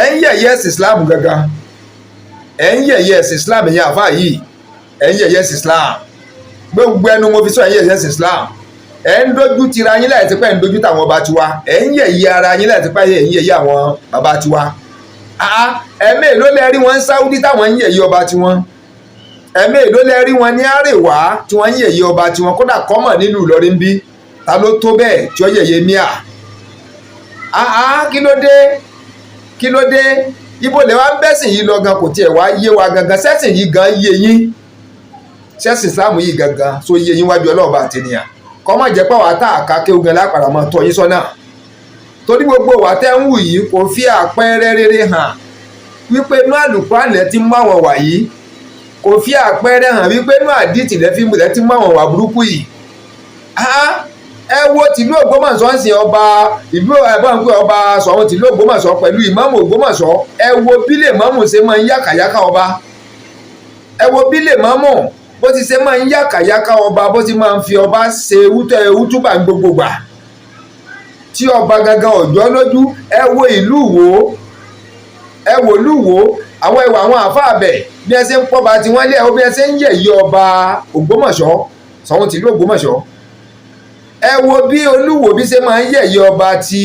ẹ̀ ń yẹ̀yẹ́ ẹ̀sìn Islam gangan, ẹ̀ ń yẹ̀yẹ́ ẹ̀sìn Islam yẹn àfáà yìí, ẹ̀ ń yẹ̀yẹ́ ẹ̀sìn Islam gbogbo ẹnu mo fi sọ ẹ̀ ń yẹ̀yẹ́ ẹ̀sìn Islam. ẹ̀ ń dojú tira yín láì ti pẹ́ ń dojú tàwọn ọba tiwa, ẹ̀ ń yẹ̀yẹ́ ara yín láì ti pẹ́ ń yẹ̀yẹ́ àwọn bàbá tiwa. ẹ̀mẹ́ ló lẹ́rí wọn ń Sáúdí táwọn ń yẹ̀yẹ́ ọba tiwọn, ẹ̀mẹ́ ló lẹ́rí wọn ní Àrèwá tí wọ́n ń yẹ̀yẹ́ ọba tiwọn, kódà kọ́mọ̀ nílùú Ìlọrin bí ta ló tó bẹ́ẹ̀ tí ó yẹ̀yẹ́ míà. kí ló dé ibo lè wá ń bẹ́sìn yìí lọ gan, kò tiẹ̀ wá yé wa gangan, sẹ́sìn yìí gan yé yín, sẹ́sìn Islam yìí gangan so yé yín wájú Ọlọ́run bá tènìyàn, kọ́mọ̀ jẹ́ pé wàá tá àká kéwù gan lápàdà mọ́ tọ́ yín sọ́nà. torí gbogbo wa tẹ́ ń wù yìí kò fi àpẹẹrẹ rere hàn wípé inú Àlùkùránì lẹ ti mú àwọn wà yìí, kò fi àpẹẹrẹ hàn wípé inú àdìtì lẹ ti mú àwọn wà burúkú yìí. ẹ wo tìlú Ògbómọ̀ṣọ́ ń sìn ọba ìlú ẹ̀bọ̀npẹ́ ọba Ṣọ̀ún tìlú Ògbómọ̀ṣọ́ pẹ̀lú ìmáàmù Ògbómọ̀ṣọ́, ẹ wo bí lèmáàmù ṣe máa ń yàkàyàkà ọba, ẹ wo bí lèmáàmù bó ti ṣe máa ń yàkàyàkà ọba, bó ti máa ń fi ọba ṣe wútúbà gbogbo gbà tí ọba gangan ọjọ́ lójú. ẹ wo ìlú Ìwó, àwọn àwọn àfáà bẹ̀ bí ẹ ṣe ń pọ́ba tí wọ́n lé ẹ bí ẹ ṣe ń yẹ̀yẹ́ ọba Ògbómọ̀ṣọ́ Ṣọ̀ún tìlú Ògbómọ̀ṣọ́. ẹ wo bí Olúwo bí ṣe máa ń yẹ̀yẹ́ ọba tí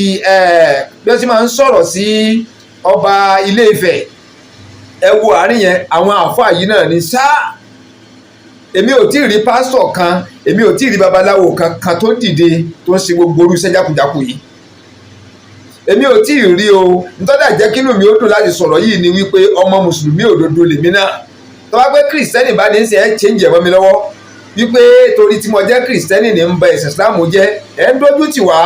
bí ó ṣe máa ń sọ̀rọ̀ sí ọba Ilé Ifẹ̀. ẹ wo àárín yẹn àwọn àfáà yìí náà ní sáà. èmi ò tí ì rí pásítọ̀ kan, èmi ò tí ì rí babaláwo kan tó dìde tó ń ṣe gbogbo orú iṣẹ́ jákujàku yìí. èmi ò tí ì rí o. nítorí jẹ́ kí inú mi ó dùn láti sọ̀rọ̀ yìí ni wípé ọmọ mùsùlùmí òdodo lèmi náà. tó bá pé kìrìsìtẹ́nì bá ní í ṣe ẹ́ change ẹ̀mọ́ mi lọ́wọ́ wípé torí tí mo jẹ́ kìrìsìtẹ́nì ní ń ba ẹ̀sìn Islam jẹ́, ẹ̀ ń dójú tì wá,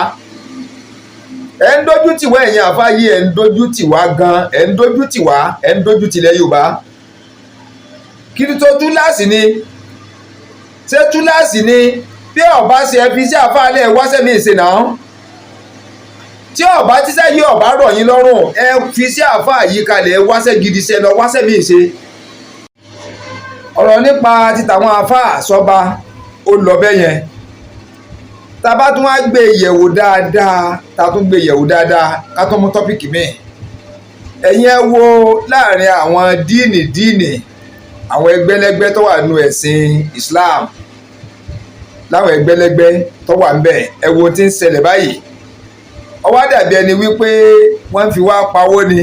ẹ̀yin àfáàyè ẹ̀ ń dójú tì wá gan, ẹ̀ ń dójú tì wá, ẹ̀ ń dójú tìlẹ̀ Yorùbá. kí ni tó túláàsì ni? ṣé túláàsì ni bí ọba ṣe ẹbí sí àfáàlẹ̀ wáṣẹ́ mi ṣe náà? tí ọba tíṣẹ́ yí ọba rọ̀ yín lọ́rùn ẹ fi sí àfáà yìí kalẹ̀ wáṣẹ́ gidi ṣe lọ wáṣẹ́ mi ṣe. ọ̀rọ̀ nípa títàwọn àfáà sọ́ba ó lọ bẹ́ẹ̀ yẹn. tá a bá tún wá gbé yẹ̀wò dáadáa ká tó mú tọ́pìkì míì. ẹ̀yin ẹ wo láàrin àwọn díìnì àwọn ẹgbẹ́lẹ́gbẹ́ tó wà nínú ẹ̀sìn Islam, láwọn ẹgbẹ́lẹ́gbẹ́ tó wà ń bẹ̀, ẹ wo tí ń ṣẹlẹ̀ báyìí. ó wá dàbí ẹni wípé wọ́n fi wá pawó ni.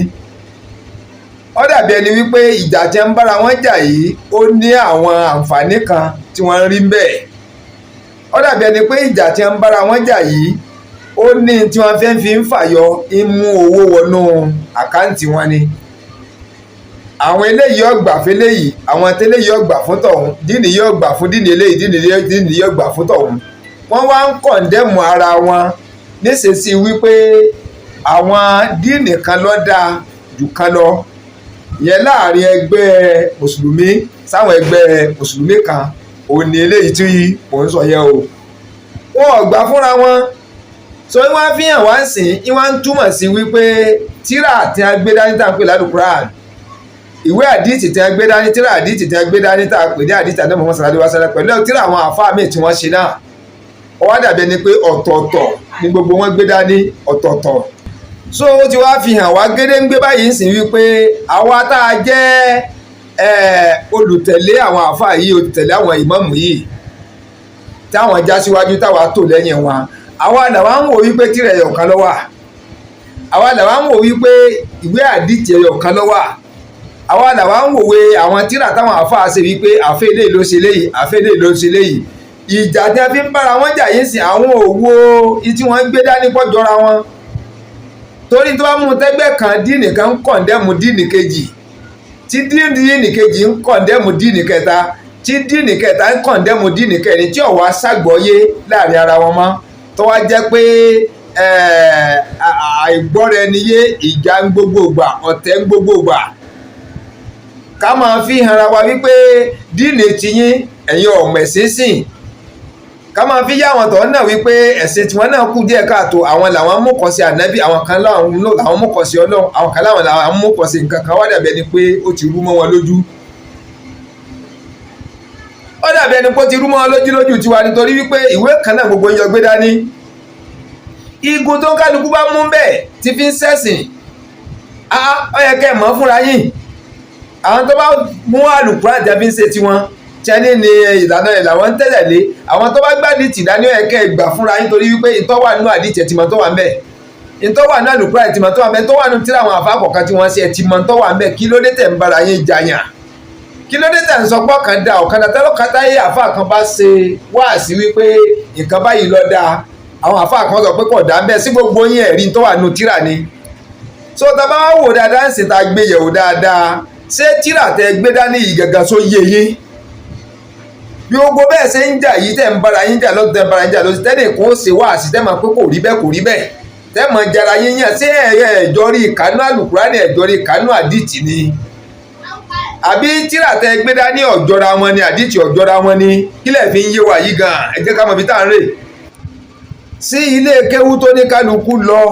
ó dàbí ẹni wípé ìjà tí ń bára wọn jà yìí ó ní àwọn àǹfààní kan tí wọ́n ń rí ń bẹ̀. ó dàbí ẹni pé ìjà tí ń bára wọn jà yìí ó ní tí wọ́n fẹ́ fi ń fàyọ ń mú owó wọnú àkáǹtì wọn ni. àwọn eléyìí ọgbà fẹlẹyìí, àwọn tẹlẹyìí ọgbà fún tọ̀hún, díìnì yóò gbà fún díìnì eléyìí, díìnì yóò gbà fún tọ̀hún. wọ́n wá ń kọ̀ǹdẹ́mù ara wọn níṣẹ́sí wípé àwọn díìnì kan ló dáa jù kan lọ, ìyẹn láàrin ẹgbẹ́ mùsùlùmí sáwọn ẹgbẹ́ mùsùlùmí kan. òun ni eléyìí tí mò ń sọ yẹn o. wọn ò gbà fúnra wọn, so wọ́n fi hàn wá sìn wọ́n ń túmọ̀ sí wípé tírà tí a gbé dání tá à ń pè l'Al-Qur'an, ìwé àdìtì tí a gbé dání, tírà àdìtì tí a gbé dání tá a pè ní àdìtì Ànábì Muhammad sallallahu alaihi wasallam pẹ̀lú tírà àwọn àfáà míì tí wọ́n ṣe náà. ó wá dàbí ẹni pé ọ̀tọ̀ọ̀tọ̀ ni gbogbo wọn gbé dání ọ̀tọ̀ọ̀tọ̀. so ó ti wá fi hàn wá gédéǹgbé báyìí sìn wípé àwa tá a jẹ́ olùtẹ̀lé àwọn àfáà yìí, olùtẹ̀lé àwọn ìmáàmù yìí táwọn já síwájú táwa tò lẹ́yìn wọn, àwa làwa ń wò wípé tírà ẹyọ kan ló wà, àwa làwa ń wò wípé ìwé àdìtì ẹyọ kan ló wà, àwa làwa ń wòwe àwọn tírà táwọn àfáà ṣe wípé àfẹ́ eléyìí ló ṣe léyìí, àfẹ́ eléyìí ló ṣe léyìí. ìjà tí a fi ń bára wọn jà yìí sìn àwọn òwò tí wọ́n gbé dání pọ̀ jọra wọn. torí tó bá mú tẹ́gbẹ́ kan díìnì kan ń kọ̀ǹdẹ́mù díìnì kejì, tí díìnì kejì ń kọ̀ǹdẹ́mù díìnì kẹta, tí díìnì kẹta ń kọ̀ǹdẹ́mù díìnì kẹrin tí ọ̀wá ṣàgbọ́yé láàrin ara wọn mọ́ tó wá jẹ́ pé àìgbọ́ra ẹni yé ìjà ń gbogbo ìgbà ọ̀tẹ̀ ń gbogbo ìgbà ká máa fi hanra wa wípé díìnì tiyín ẹ̀yin ọ̀mọ̀ ẹ̀sìn sìn ká máa fi yá àwọn tọ̀ náà wípé ẹ̀sìn tiwọn náà kù díẹ̀ káàtó àwọn làwọn mú kọ́ sí ànábì àwọn kan làwọn mú kọ́ sí ọlọ́run àwọn kan làwọn mú kọ́ sí nǹkan kan wá dàbí ẹni pé ó ti rú mọ́ wọn lójú ó dàbí ẹni pé ó ti rú mọ́ wọn lójú tiwa nítorí wípé ìwé kan náà gbogbo yín gbé dání igun tó ń kálukú bá mú bẹ́ẹ̀ ti fi ń ṣẹ̀sìn ó yẹ kẹ́ ẹ̀ mọ̀ fúnra yín àwọn tó bá mú àlùkùránì àti àfi ń ṣe tiwọn tẹ́ni ni ìlànà ẹ̀ làwọn ń tẹ̀lé àwọn tó bá gbádìí tì dání ẹ̀kẹ́ ìgbà fúnra yín torí wípé ìtọ́wà nínú àdìtì ẹ̀tìmọ̀ tó wà ń bẹ̀ ìtọ́wà nínú àlùkùránì ẹ̀tìmọ̀ tó wà ń bẹ̀ tó wà nínú tíra àwọn àfa kọ̀ọ̀kan tí wọ́n ṣe ẹ̀tìmọ̀ tó wà ń bẹ̀ kí ló dé tẹ̀ ń bára yín jàyàn kí ló dé tẹ̀ ń sọ pé ọ̀kadà tẹ́lọ́kadà yé àfa kan bá ṣe wáàsí wípé nǹkan báyìí ló dáa àwọn àfa kan sọ pé kò dá bẹ́ẹ̀ sí gbogbo yín ẹ̀rí tó wà nínú tíra ni so tá a bá wò dáadáa ń sì ta gbé yẹ̀wò dáadáa ṣé tíra tẹ gbé dání yìí gẹ́gẹ́ só yé yín bí gbogbo bẹ́ẹ̀ ṣe ń jà yìí tẹ̀ ń bára yín jà lọ́dún tẹ̀ ń bára yín jà lọ́dún tẹ́lẹ̀ kó ṣe wá àṣì tẹ́ máa pé kò rí bẹ́ẹ̀ tẹ́ mọ̀ jara yín yàn ṣé ẹ̀jọ́ rí ìkánú àlùkùránì ẹ̀jọ́ rí ìkánú àdìtì ni àbí tíra tẹ gbé dání ọ̀jọ́ra wọn ni àdìtì ọ̀jọ́ra wọn ni kílẹ̀ fi ń yé wa yìí gan ẹ jẹ́ ká mọ̀ bí tá à ń rè sí ilé kéwú tó ní kálukú lọ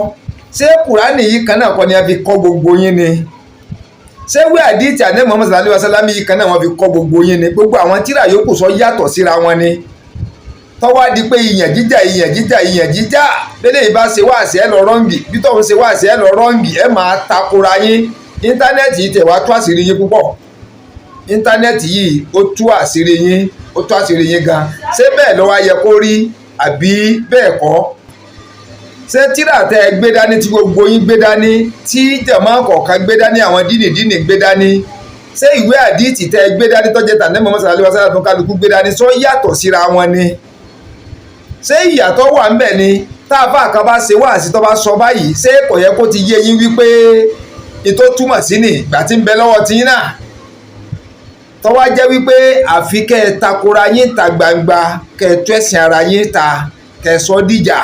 ṣé kùránì yìí kan náà kọ́ ni a fi kọ́ gbogbo yín ni ṣé wí àdìtì àná Muhammad sallallahu alaihi wasallam yìí kan náà wọ́n fi kọ́ gbogbo yín ni gbogbo àwọn tíra yòókù sọ yàtọ̀ síra wọn ni tọ́wá di pé ìyàn jíjà lélẹ̀ yìí bá ṣe wáàsí ẹ lọ rọ́ǹgì bí tọ́hún ṣe wáàsí ẹ lọ rọ́ǹgì ẹ máa takora yín íńtánẹ́ẹ̀tì yìí tẹ̀ wá tú àṣírí yín púpọ̀ íńtánẹ́ẹ̀tì yìí ó tú àṣírí yín gan ṣé bẹ́ẹ̀ ló wá yẹ kó rí àbí bẹ́ẹ̀ kọ́ ṣé tíra tẹ gbé dání tí gbogbo yín gbé dání tí jàmáà kọ̀ọ̀kan gbé dání àwọn dínì gbé dání ṣé ìwé àdìtì tẹ gbé dání tọ́jẹ́ tà nẹ́mọ̀ mọ́sálásí wàsálà tó kálukú gbé dání sọ yàtọ̀ síra wọn ni ṣé ìyàtọ̀ wà ń bẹ̀ ni tá a fà kan bá ṣe wáàsí tó bá sọ báyìí ṣé kò yẹ kó ti yé yín wípé ètò túmọ̀ sí ni ìgbà tí ń bẹ lọ́wọ́ tí yín náà tó wá jẹ́ wípé àfi kẹ́ ẹ takora yín ta gbangba kẹ́ ẹ tú ẹ̀sìn ara yín ta kẹ́ ẹ sọ díjà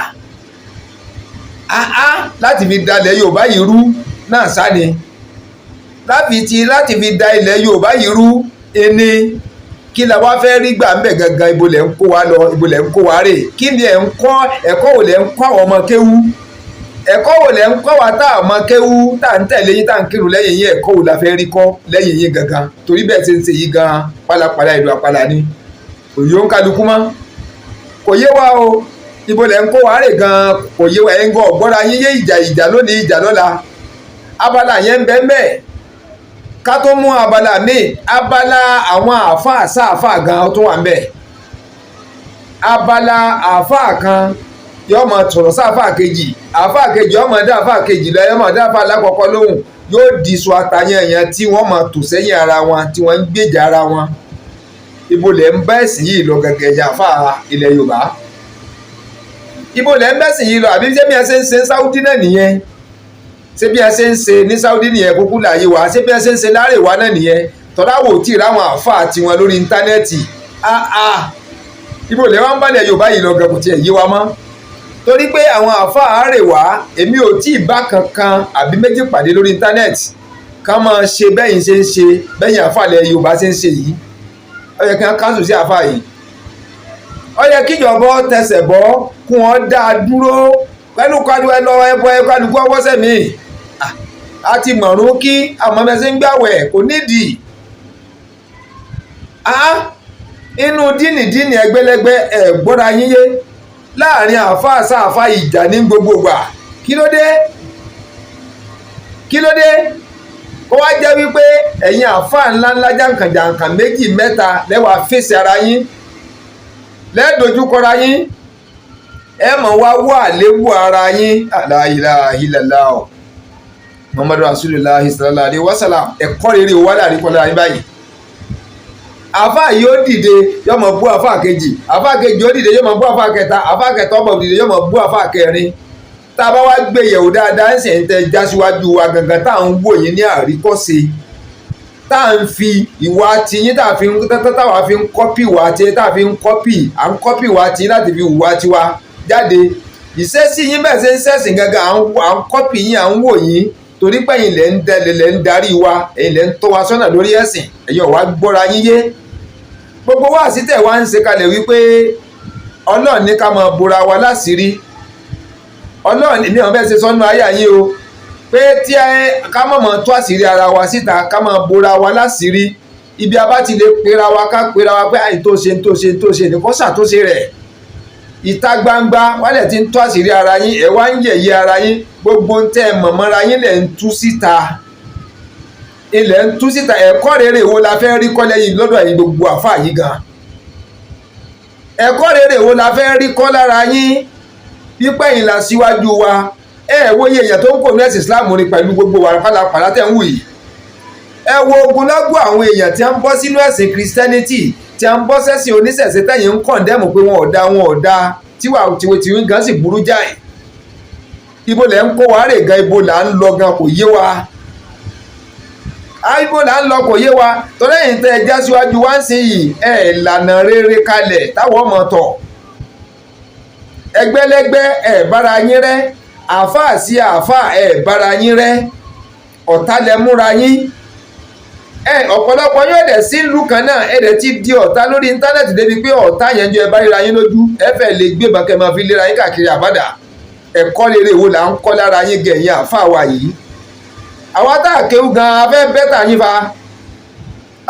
láti fi dalẹ̀ Yorùbá yìí rú náà sáni láti fi da ilẹ̀ Yorùbá yìí rú ẹni kí la wá fẹ́ rí gbà ń bẹ̀ gangan ibo lẹ̀ ń kó wa lọ ibo lẹ̀ ń kó wa rè kí ni ẹ̀ ń kọ́ ẹ̀kọ́ wò lẹ̀ ń kọ́ àwọn ọmọ kéwú ẹ̀kọ́ wò lẹ̀ ń kọ́ wa tá ọmọ kéwú tá à ń tẹ̀lé yín tá à ń kírun lẹ́yìn yín ẹ̀kọ́ wò la fẹ́ rí kọ́ lẹ́yìn yín gangan torí bẹ́ẹ̀ ṣe ń ṣe yìí gan pálapàla ìlú àpàlà ni kò yóò ń kálukú mọ́ kò yé wa o ibo lẹ̀ ń kó wa rè gan kò yé wa ẹ̀ ń gan ọ̀gbọ́ra yín yé ìjà lónìí ìjà lọ́la abala yẹn ń bẹ́ẹ̀ mẹ́ẹ̀ ká tó mú abala míì abala àwọn àáfàá sáàfàá gan tó wà ń bẹ̀ abala àáfàá kan yóò máa sọ̀rọ̀ sáàfàá kejì àáfàá kejì yóò máa dá àáfàá kejì lọ yóò máa dá àáfàá lákọ̀ọ́kọ́ lóhùn yóò di sọ àtàyàn yẹn tí wọ́n máa tò sẹ́yìn ara wọn tí wọ́n ń gbèjà ara wọn ibo lẹ̀ ń bá ẹ̀sìn yìí lọ gẹ́gẹ́ yà àáfàá ilẹ̀ Yorùbá ibo lẹ̀ ń bá ẹ̀sìn yìí lọ àbí sẹ́mi ẹ̀sẹ̀ ń ṣe Sáúdí náà nìyẹn ṣé bí ẹ ṣe ń ṣe ní Saudi nìyẹn kúkú láàyè wá ṣé bí ẹ ṣe ń ṣe láàrèwá náà nìyẹn tọ́láwò tí ìráwọn àáfàá tiwọn lórí íńtánẹ́ẹ̀tì ibo lẹ́wọ̀n ń balẹ̀ Yorùbá yìí lọ gẹ̀kù tiẹ̀ yé wa mọ́ torí pé àwọn àáfàá àárèwá èmi ò tí ì bá kankan àbí méjì pàdé lórí íńtánẹ́ẹ̀tì ká máa ṣe bẹ́yìn ṣe ń ṣe bẹ́yìn àáfàá lẹ̀ Yorùbá ṣe ń ṣe yìí ó yẹ kí wọ́n káńsù sí àáfàá yìí ó yẹ kíjọba tẹsẹ̀ bọ́ kí wọ́n dá a dúró pẹ̀lú kálukú ẹ lọ ẹbọ ẹ kálukú ọwọ́sẹ̀ mi àti mọ̀rún kí àmọ́mẹ́sẹ̀ ń gbàwẹ̀ kò nídìí inú dínì ẹgbẹ́lẹ́gbẹ́ ẹ̀ gbọ́ra yín yé láàrin àáfàá sáàfàá ìjà ní gbogbo gbà kí ló dé ó wá jẹ́ wípé ẹ̀yin àáfàá ńláńlá jàǹkànjàǹkàn méjì mẹ́ta lẹ́wàá fèsì ara yín lẹ́ẹ̀dójúkọra yín ẹ mọ̀ wá wà léwu ara yín la ilaha illallah Muhammadu Rasulullah sallallahu alaihi wasallam ẹ̀kọ́ rere wà láàrin kọ́lá yín báyìí àfáà yìí ó dìde yóò máa bú àfáà kejì àfáà kejì ó dìde yóò máa bú àfáà kẹta àfáà kẹta ó máa dìde yóò máa bú àfáà kẹrin tá a bá wá gbé yẹ̀wò dáadáa ń sì ń tẹ já síwájú wa gangan tá à ń wò yín ní àríkọ́ṣe tá à ń fi ìwà tiyín táwa fi ń kọ́pì ìwà tiyín táwa fi ń kọ́pì à ń kọ́pì ìwà tiyín láti fi ìwà tiwa jáde ìṣesí yín bẹ́ẹ̀ ṣe ń ṣẹ̀sìn gangan à ń kọ́pì yín à ń wò yín torí pé ẹ̀yin lẹ́ ń darí wa ẹ̀yin lẹ́ ń tọ́ wa sọ́nà lórí ẹ̀sìn ẹ̀yin ò wá gbọ́ra yín yé gbogbo wa sí tẹ̀ wá ń ṣe kalẹ̀ wípé Ọlọ́run ní ká máa bora wa láṣìírí Ọlọ́run ní àwọn bẹ́ẹ̀ ṣe sọ́nù ayé yín o pé tí ká mọ̀ tó àṣírí ara wa síta ká máa bora wa láṣìírí ibi a bá ti lè pera wa ká pera wa pé àì tó ṣe nìkan ṣàtúnṣe rẹ̀ ìta gbangba wálẹ̀ tí ń tó àṣírí ara yín ẹ̀ wá ń yẹ̀yẹ́ ara yín gbogbo ń tẹ́ mọ̀mọ́ra yín lẹ̀ ń tú síta ẹ̀kọ́ rere wo la fẹ́ rí kọ́ lẹ́yìn lọ́dọ̀ ẹ̀yin gbogbo àfáà yìí gan ẹ̀kọ́ rere wo la fẹ́ rí kọ́ lára yín pípẹ́ yìí la síwájú wa wo iye èèyàn tó ń kò ní ẹ̀sìn Islam ní pẹ̀lú gbogbo wàhálà pàlà tẹ̀ ń wù yìí wo ogunlọ́gọ̀ àwọn èèyàn tí a ń bọ́ sínú ẹ̀sìn Christianity tí a ń bọ́ sẹ́sìn oníṣẹ̀ṣe tẹ̀yìn ń kọ̀ndẹ́mù pé wọn ò dá tíwà tiwetiwi gan sì burú jáì ibo lẹ̀ ń kó wa rè gan ibo là ń lọ gan kò yé wa ibo là ń lọ kò yé wa torí ẹ̀yin tẹ́ ẹ já síwájú wá ń sìn yìí lànà rere kalẹ̀ táwọn ọmọ tọ̀ ẹgbẹ́lẹ́gbẹ́ bára yín rẹ́ àáfàá sí àáfàá bára yín rẹ́ ọ̀tá lẹ múra yín ọ̀pọ̀lọpọ̀ yóò dẹ̀ sí ìlú kan náà dẹ̀ ti di ọ̀tá lórí íńtánẹ́ẹ̀tì débi pé ọ̀tá yẹn jọ ẹ bá ríra yín lójú fẹ́ lè gbé bàkẹ́ máa fi léra yín káàkiri àbádà ẹ̀kọ́ rere wo là ń kọ́ lára yín gẹ̀yìn àáfàá wa yìí àwa tá a kéwú gan afẹ́ bẹ́tà yín fa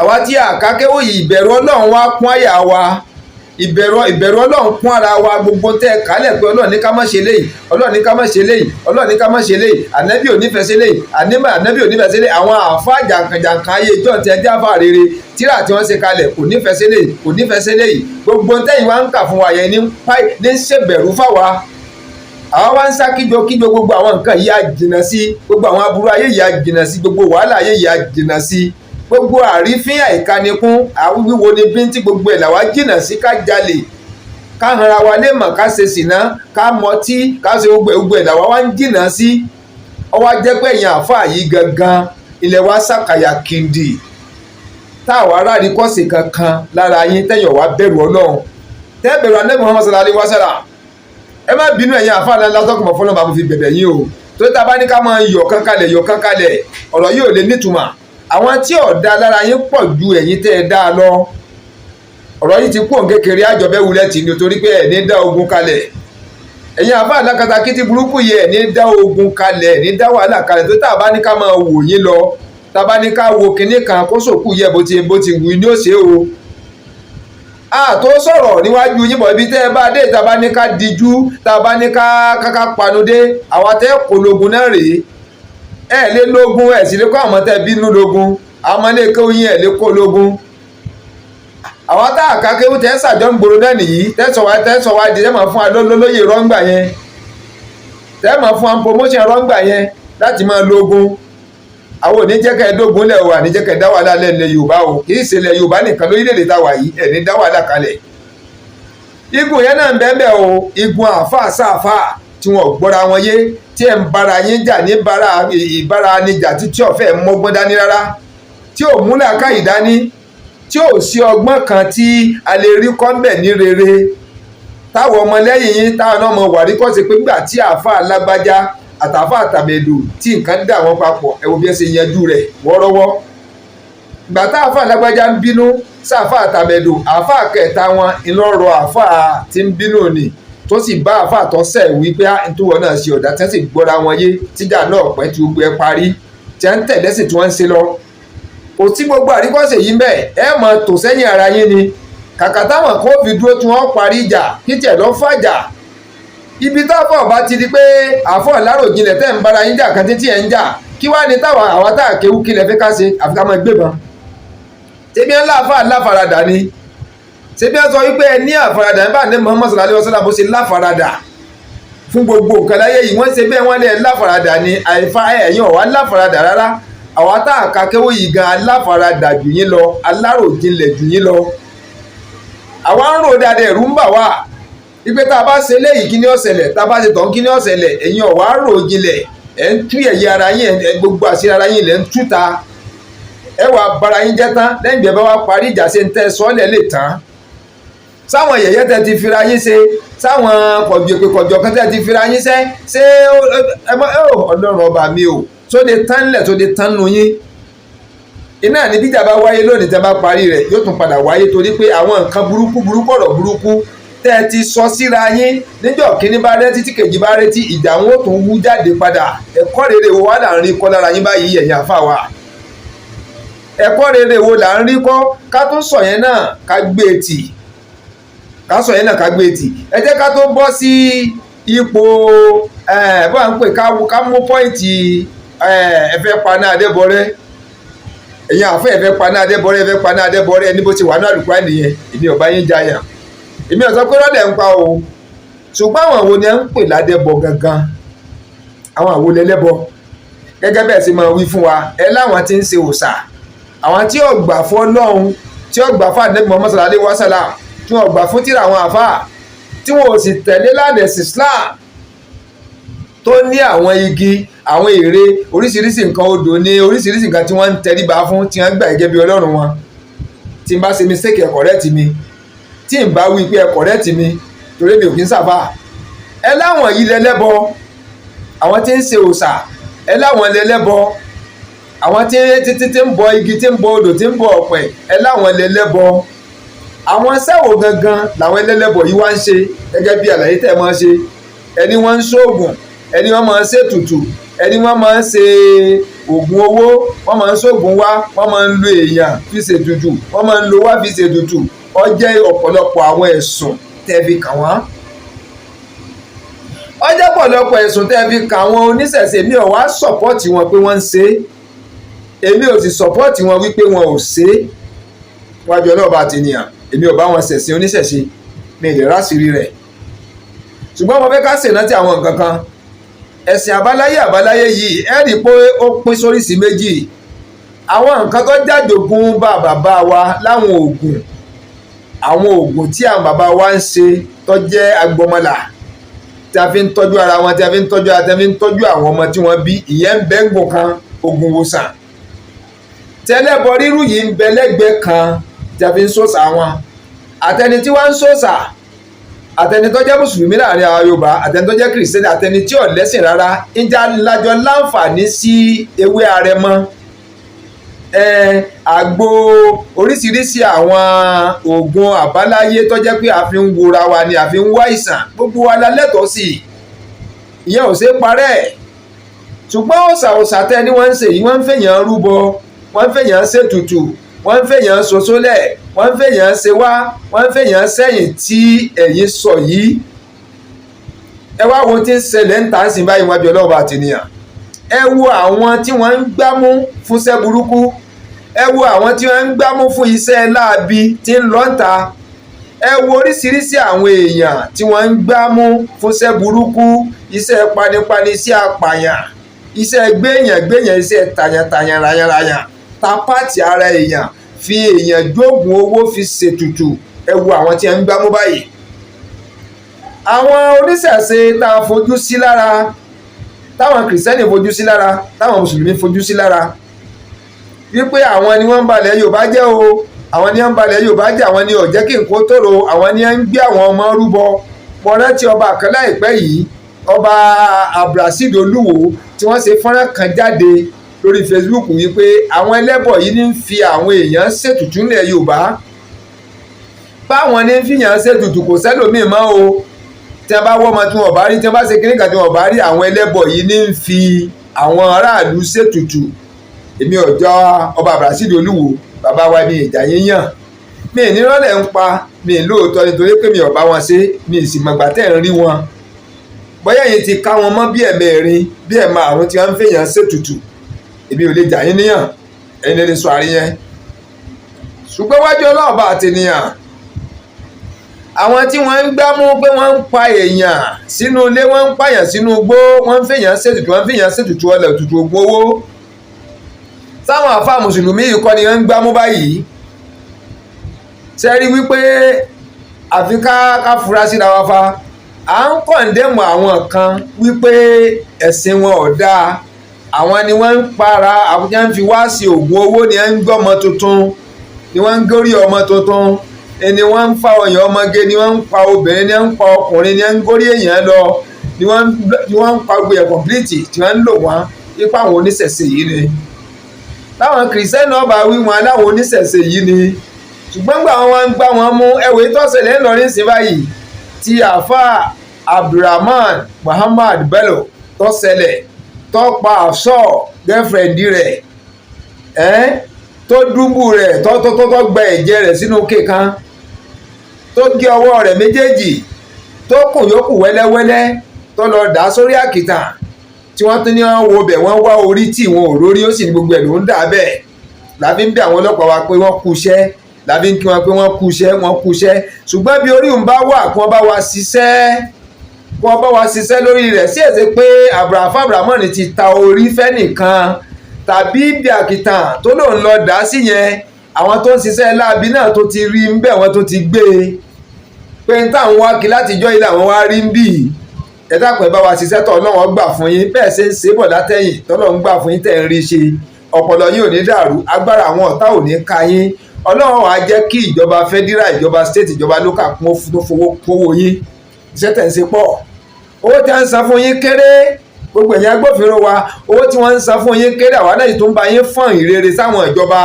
àwa tí a ká kéwú yìí ìbẹ̀rù Ọlọ́run wá kún àyà wa ìbẹ̀rù Ọlọ́run kún ara wa gbogbo tẹ́ kálẹ̀ pé Ọlọ́run ní ká má ṣe léyìí Ọlọ́run ní ká má ṣe léyìí Ọlọ́run ní ká má ṣe léyìí ànábì ò nífẹ̀ẹ́ ṣe léyìí ànábì ò nífẹ̀ẹ́ ṣe léyìí àwọn àáfàá jàǹkànjàǹkàn ayé ìjọ tí ẹ jáfà rere tíra tí wọ́n ṣe kalẹ̀ kò nífẹ̀ẹ́ ṣe léyìí kò nífẹ̀ẹ́ ṣe léyìí gbogbo tẹ́yìn wá ń kà fún wa yẹn ní ṣèbẹ̀rù fáwa àwa wá ń sá kíjọ gbogbo àwọn nǹkan yìí á jìnnà sí gbogbo àwọn aburú ayé yìí á jìnnà sí gbogbo wàhálà ayé yìí á jìnnà sí gbogbo àrífín àìkanikún àwíwo ni bíntí gbogbo ẹ̀ làwa jìnnà sí ká jalè ká hanra wa lè mọ̀ ká ṣe sìná ká mọtí ká ṣe gbogbo ẹ̀ làwa wá ń jìnnà sí ọwọ́ jẹ́ pé ẹ̀yin àáfàá yìí gangan ilẹ̀ wa ṣàkàyà kìndì táwa aráàlú kọ́sì kankan lára yín tẹ̀yàn wá bẹ̀rù Ọlọ́run tẹ́ bẹ̀rù Ànábì Muhammad sallallahu alaihi wasallam ẹ má bínú ẹ̀yin àáfàá lásọ̀kùnmọ̀ fọlọ́n bá mo fi bẹ̀bẹ̀ yín o tó tá a bá ní ká máa yọ̀ kankalẹ̀ ọ̀rọ̀ yìí ò lè nítumọ̀ àwọn tí ọ̀dà lára yín pọ̀ ju ẹ̀yin tẹ́ ẹ dá lọ ọ̀rọ̀ yìí ti kú òun kékeré àjọbẹ́ wulẹ̀ tì ní torí pé ẹ̀ ní dá ogun kalẹ̀ ẹ̀yin àbá alákatakítí burúkú yìí ẹ̀ ní dá ogun kalẹ̀ ẹ̀ ní dá wàhálà kalẹ̀ tó tá a bá ní ká máa wò yín lọ tá a bá ní ká wo kinní kan kó sòkú yẹ bó ti wù ní òṣè o tó sọ̀rọ̀ níwájú yín bọ̀ ibi tẹ́ ẹ bá dé tá a bá ní ká dijú tá a bá ní ká panudé àwa tẹ́ kó lógun náà rèé lé lógun sì lè kó àwọn tẹ́ bínú lógun àwọn lè kó yín lè kó lógun àwọn tá a ká kéwú tẹ́ sàjọ́ ń gbòòrò náà nìyí tẹ́sọ̀ wá di tẹ́mọ̀ fún alólóyè rọ́ngbà yẹn tẹ́mọ̀ fún promotion rọ́ngbà yẹn láti máa lógun àwọn oníjẹ́kẹ́ ẹ̀dógún lẹ̀ wà níjẹ́kẹ́ dá wàhálà lẹ́lẹ̀ Yorùbá o kì í ṣe ilẹ̀ Yorùbá nìkan lórílẹ̀‐èdè táwa yìí ẹ̀ ní dá wàhálà kalẹ̀ igun yẹn náà ń bẹ́ẹ̀ o igun àáfàá sáàfàá tí wọn gbọ́ra wọn yé tí ẹ̀ ń bára yín jà ní ìbára níjà tí ọ̀fẹ́ mọ́gbọ́n dání rárá tí ò múlẹ̀ káyì dání tí ò sí ọgbọ́n kan tí a lè rí kọ́ńbẹ̀ ní rere táwọn ọmọlẹ́yìn yín táwọn náà mọ wàrí kọ́ sí pé nígbà tí àáfàá lágbájá àtàáfàá àtàmẹ̀dù tí nǹkan dà wọ́n papọ̀ ẹ wo bí ẹ ṣe yanjú rẹ̀ wọ́ọ́rọ́wọ́ ìgbà tá àáfàá lágbájá ń bínú sáàfàá àtàmẹ̀dù àáfàá kẹta wọn ìlọrọ̀ àáfàá tí ń bínú ni tó sì bá àáfàá tó sẹ̀ wípé ntúwọ̀ náà ṣe ọ̀dà tí wọ́n sì gbọ́ra wọn yé tíjà náà pẹ́ tí gbogbo ẹ parí tí wọ́n ń tẹ̀lé sí tí wọ́n ń ṣe lọ kò sí gbogbo àríkọ́sẹ̀ yìí mbẹ́ ẹ mọ̀ tò sẹ́yìn ara yín ni kàkà táwọn kó fi dúró tí wọ́n parí ìjà kí tiẹ̀ lọ́ fàjà ibi táfọ̀ ọba ti di pé àfọ̀ láròjinlẹ̀ tẹ́ ń bára yín jà kan títí ẹ̀ ń jà kí wá ní táwọn àwa tá a kéwú kí lẹ fẹ́ ká ṣe àfi ká máa gbébọn ṣebí ẹ láàfà láfaradà ni ṣebí ẹ sọ wípé ẹ ní àfaradà nígbà ní Muhammad sallallahu alaihi wasallam bó ṣe láfaradà fún gbogbo nǹkan láyé yìí wọ́n ṣe bẹ́ẹ̀ wọ́n lé láfaradà ni àìfa ẹ̀yìn ọ̀wá láfaradà rárá àwa tá a ká kéwú yìí gan aláfaradà jù yín lọ aláròjinlẹ̀ jù yín lọ àwa ń rò dáadáa ẹ̀rù ń bà wá ipe tá a bá ṣe léyìí kí ni ó ṣẹlẹ̀ tá a bá ṣe tán kí ni ó ṣẹlẹ̀ ẹ̀yin ọ̀wá rò jinlẹ̀ ẹ̀ ń tú ẹ̀yẹ ara yín gbogbo àṣírí ara yín lẹ̀ ń túta ẹ wà bara yín jẹ́ tán lẹ́yìn ìgbẹ́ bá wá parí ìjà ṣe ń tẹ́ sọ́ọ̀lẹ̀ lè tán sáwọn yẹ̀yẹ́ tẹ́ ti fira yín ṣe sáwọn kọ̀jọ̀ kan tẹ́ ti fira yín ṣe ọlọ́run ọba mi o tó lè tán lẹ̀ tó lè tán nu yín iná ní bíjà bá wáyé lónìí tẹ́ bá parí rẹ̀ yóò tún padà wáyé torí pé àwọn nǹkan burúkú ọ̀rọ̀ burúkú tẹ́ ẹ ti sọ síra yín níjọ́ kíní bá rẹ́tí tí kejì bá rẹ́tí ìjà wọn ó tún wú jáde padà ẹ̀kọ́ rere wo wá là ń rí kọ́ lára yín báyìí ẹ̀yin àfa wa ẹ̀kọ́ rere wo là ń rí kọ́ ká tún sọ yẹn náà ká gbé tì ẹ jẹ́ ká tó bọ́ sí ipò bá ń pè ká mú pọ́ìntì ẹ̀fẹ́ paná Adébọ̀rẹ́ ẹ̀yin àfẹ́ ẹ̀fẹ́ paná Adébọ̀rẹ́ ẹni bó ti wà ní àlùkò nìyẹn èmi ò bá yín jayàn èmi ò sọ pé lọ́dẹ̀ ń pa o ṣùgbọ́n àwọn wo ni à ń pè ládẹ́bọ gangan àwọn àwo lẹ́lẹ́bọ gẹ́gẹ́ bẹ́ẹ̀ sì máa wí fún wa ẹ láwọn tí ń ṣe òòṣà àwọn tí ò gbà fún Ọlọ́run tí ò gbà fún Ànábì Muhammad sallallahu alaihi wasallam tí wọn ò gbà fún tírà àwọn àfà tí wọn ò sì tẹ̀lé lánàá Islam tó ní àwọn igi àwọn ère oríṣiríṣi nǹkan odò ní oríṣiríṣi nǹkan tí wọ́n ń tẹríba fún tí wọ́n gbà gẹ́gẹ́ bí Ọlọ́run wọn tí n bá ṣe mistake ẹ correct mi tí n bá wí pé ẹ correct mi torí mi ò kí ń sábà ẹ láwọn yìí lẹ́lẹ́bọ àwọn tí ń ṣe òòṣà ẹ láwọn lẹ́lẹ́bọ àwọn tí ń bọ igi tí ń bọ odò tí ń bọ ọ̀pẹ ẹ láwọn lẹ́lẹ́bọ àwọn sẹ́wò gangan làwọn ẹlẹ́lẹ́bọ yìí wá ń ṣe gẹ́gẹ́ bí àlàyé tẹ̀ máa ṣe ẹni wọ́n ń ṣoògùn ẹni wọ́n máa ń ṣètùtù ẹni wọ́n máa ń ṣe oògùn owó wọ́n máa ń ṣoògùn wá wọ́n máa ń lo èèyàn fi ṣètùtù wọ́n máa ń lo wá fi ṣètùtù ó jẹ́ ọ̀pọ̀lọpọ̀ àwọn ẹ̀sùn tẹ́ fi kàn wọ́n ó jẹ́ ọ̀pọ̀lọpọ̀ ẹ̀sùn tẹ́ fi kàn wọ́n oníṣẹ̀ṣe mi ò wá sọ̀pọ́ọ̀tì wọn pé wọ́n ń ṣe èmi ò sì sọ̀pọ́ọ̀tì wọn wípé wọn ò ṣe wájú ọlọ́ọ̀bá ti nìyàn èmi ò bá wọn ṣẹ̀sìn oníṣẹ̀ṣe mi ì lè ráṣìírí rẹ̀ ṣùgbọ́n mo fẹ́ ká ṣèrántí àwọn nǹkan kan ẹ̀sìn àbáláyé yìí ẹ rí i pé ó pín sóríṣìí méjì àwọn nǹkan tó jàjogún bá bàbá wa láwọn oògùn tí àwọn bàbá wa ń ṣe tó jẹ́ agbọmọlà tí a fi ń tọ́jú ara wọn tí a fi ń tọ́jú ara tí a fi ń tọ́jú àwọn ọmọ tí wọ́n bí ìyẹn ń bẹ ńgbò kan oògùn wòsàn tẹ́lẹ̀bọ rírú yìí ń bẹ lẹ́gbẹ̀ẹ́ kan tí a fi ń sòsà wọn àtẹni tí wọ́n ń sòsà àtẹni tó jẹ́ mùsùlùmí láàrin àwọn Yorùbá àtẹni tó jẹ́ kìrìsìtẹ́nì àtẹni tí ò lẹ́sìn rárá ìjà lájọ láǹfààní sí ewé arẹmọ àgbo oríṣiríṣi àwọn oògùn àbáláyé tó jẹ́ pé a fi ń wora wa ni a fi ń wá ìsàn gbogbo wa la lẹ́tọ̀ọ́ sí ìyẹn ò ṣe é parẹ́ ṣùgbọ́n òòṣà tẹ́ ni wọ́n ń ṣe yìí wọ́n ń fèèyàn rúbọ wọ́n ń fèèyàn ṣètùtù wọ́n ń fèèyàn sosólẹ̀ wọ́n ń fèèyàn ṣe wá wọ́n ń fèèyàn sẹ́yìn tí ẹ̀yin sọ yìí ẹ wá wo tí ń ṣẹlẹ̀ ń tà sí báyìí wájú ọlọ́ọ̀bà àtìníyàn ẹ wo àwọn tí wọ́n ń gbámú fúnṣẹ́ burúkú ẹ wo àwọn tí wọ́n ń gbámú fún iṣẹ́ láabi tí ń lọ́ǹta ẹ wo oríṣiríṣi àwọn èèyàn tí wọ́n ń gbámú fúnṣẹ́ burúkú iṣẹ́ panipani iṣẹ́ apààyàn iṣẹ́ gbéyàn iṣẹ́ tàyàntàyàn ràyànràyàn ta pàtì ara èèyàn fi èèyàn jógun owó fi ṣètùtù ẹ wo àwọn tí wọ́n ń gbámú báyìí àwọn oníṣẹ̀ṣe tá a fojú sí lára táwọn kìrìsìtẹ́nì fojú sí lára táwọn mùsùlùmí fojú sí lára wípé àwọn ni wọ́n ń balẹ̀ Yorùbá jẹ́ o àwọn ni wọ́n ń balẹ̀ Yorùbá jẹ́ àwọn ni ò jẹ́ kí nǹkan tòrò àwọn ni wọ́n ń gbé àwọn ọmọ rúbọ mo rántí ọba kan láìpẹ́ yìí ọba Abdulrasheed Olúwo tí wọ́n ṣe fọ́nrán kan jáde lórí Facebook wípé àwọn ẹlẹ́bọ̀ yìí ní fi àwọn èèyàn ṣètùtù nílẹ̀ Yorùbá báwọn ní fìyàn ṣètùtù kò sẹ́lòmíì mọ́ o tí wọ́n bá wọ́ ọmọ tí wọ́n bá rí tí wọ́n bá ṣe kíní kan tí wọ́n bá rí àwọn ẹlẹ́bọ̀ yìí ní fi àwọn aráàlú ṣètùtù èmi ọjọ́ ọba Abdulrasheed Olúwo bàbá wa ní ìjà yíyàn mi ì nírọ̀lẹ́ ń pa mi ì lóòótọ́ nítorí pé mi ò bá wọn ṣe mi ì sì mọ̀gbà tẹ́ ń rí wọn bóyá yìí ti ká wọn mọ́ bí ẹ̀mẹ́rin bí ẹ̀márùn tí wọ́n ń fèèyàn ṣètùtù èmi ò lè jà yín níyàn ẹni lè sọ àríyẹn ṣùgbọ́n wájú ọlọ́ọ̀bá àtẹnìyàn àwọn tí wọ́n ń gbámú pé wọ́n ń pa èèyàn sínú ilé wọ́n ń pààyàn sínú igbó wọ́n ń fèèyàn ṣètùtù ọlẹ̀ òtútù ogun owó sáwọn àfáà mùsùlùmí yìí kọ́ ni wọ́n ń gbámú báyìí ṣe rí wípé àfi ká fura síra wa fa à ń kọ̀ǹdẹ́mù àwọn kan wípé ẹ̀sìn wọn ò dáa àwọn ni wọ́n ń para àwọn tí wọ́n fi wá sí oògùn owó ni wọ́n ń gbọ́ ọmọ tuntun ni wọ́n ń górí ọmọ tuntun ni wọ́n ń fa ọyàn ọmọge ni wọ́n ń pa obìnrin ni wọ́n ń pa ọkùnrin ni wọ́n ń górí èèyàn lọ ni wọ́n ń pa gbogbo ẹ̀ kọ̀m̀plìtì tí wọ́n ń lò wọ́n ipa àwọn oníṣẹ̀ṣe yìí ni táwọn kìrìsìtẹ́nì ọba wí wọn aláwọn oníṣẹ̀ṣe yìí ni ṣùgbọ́n gbà wọn ń gbá wọn mú ẹ̀wẹ̀ tọ́sẹ̀lẹ̀ ńlọrin sí báyìí ti àfa Abdulrahman Muhammad Bello tọ́sẹ̀lẹ̀ tọ́pa àṣọ gẹ́fẹ̀rẹ̀ndì rẹ̀ tó dúbù rẹ̀ tó gba ẹ̀jẹ̀ rẹ̀ sínú kékan tó gé ọwọ́ rẹ̀ méjèèjì tó kùn yókù wẹ́lẹ́wẹ́lẹ́ tó lọ dà sórí àkìtàn tí wọ́n tún ní wọ́n wo bẹ̀ wọ́n wá orí tí wọn ò rórí ó sì ní gbogbo ẹ̀ ló ń dà bẹ́ẹ̀ láfi ń bẹ àwọn ọlọ́pàá wa pé wọ́n kú iṣẹ́ láfi ń kí wọn pé wọ́n kú iṣẹ́ ṣùgbọ́n bí orí òun bá wà kí wọ́n bá wa ṣiṣẹ́ lórí rẹ̀ sí èsè pé Abrahamu ti ta orí fẹ́nìkan tàbí bí àkìtàn tó lòun lọ dà sí yẹn àwọn tó ń ṣiṣẹ́ láabi náà tó ti rí ń bẹ̀ wọ́n tó ti gbé e pé ń táwọn wá kí látijọ́ ilé àwọn wá rí ń bì ẹ dákun ẹ bá wa ṣiṣẹ́ tọ́ Ọlọ́run gbà fún yín bẹ́ẹ̀ ṣe ń ṣe bọ̀ látẹ̀yìn tọ́lọ́run gbà fún yín tẹ̀ ń rí ṣe ọpọlọ yín ò ní dàrú agbára àwọn ọ̀tá ò ní ka yín Ọlọ́run wàá jẹ́ kí ìjọba federal ìjọba state ìjọba local kún tó fowó yín iṣẹ́ tẹ̀ ń ṣe pọ̀ owó tí wọ́n ń san fún yín kéré gbogbo ẹ̀yin agbófinró wa owó tí wọ́n ń san fún yín kéré àwa náà tó ń bá yín fọ́n ìrere sáwọn ìjọba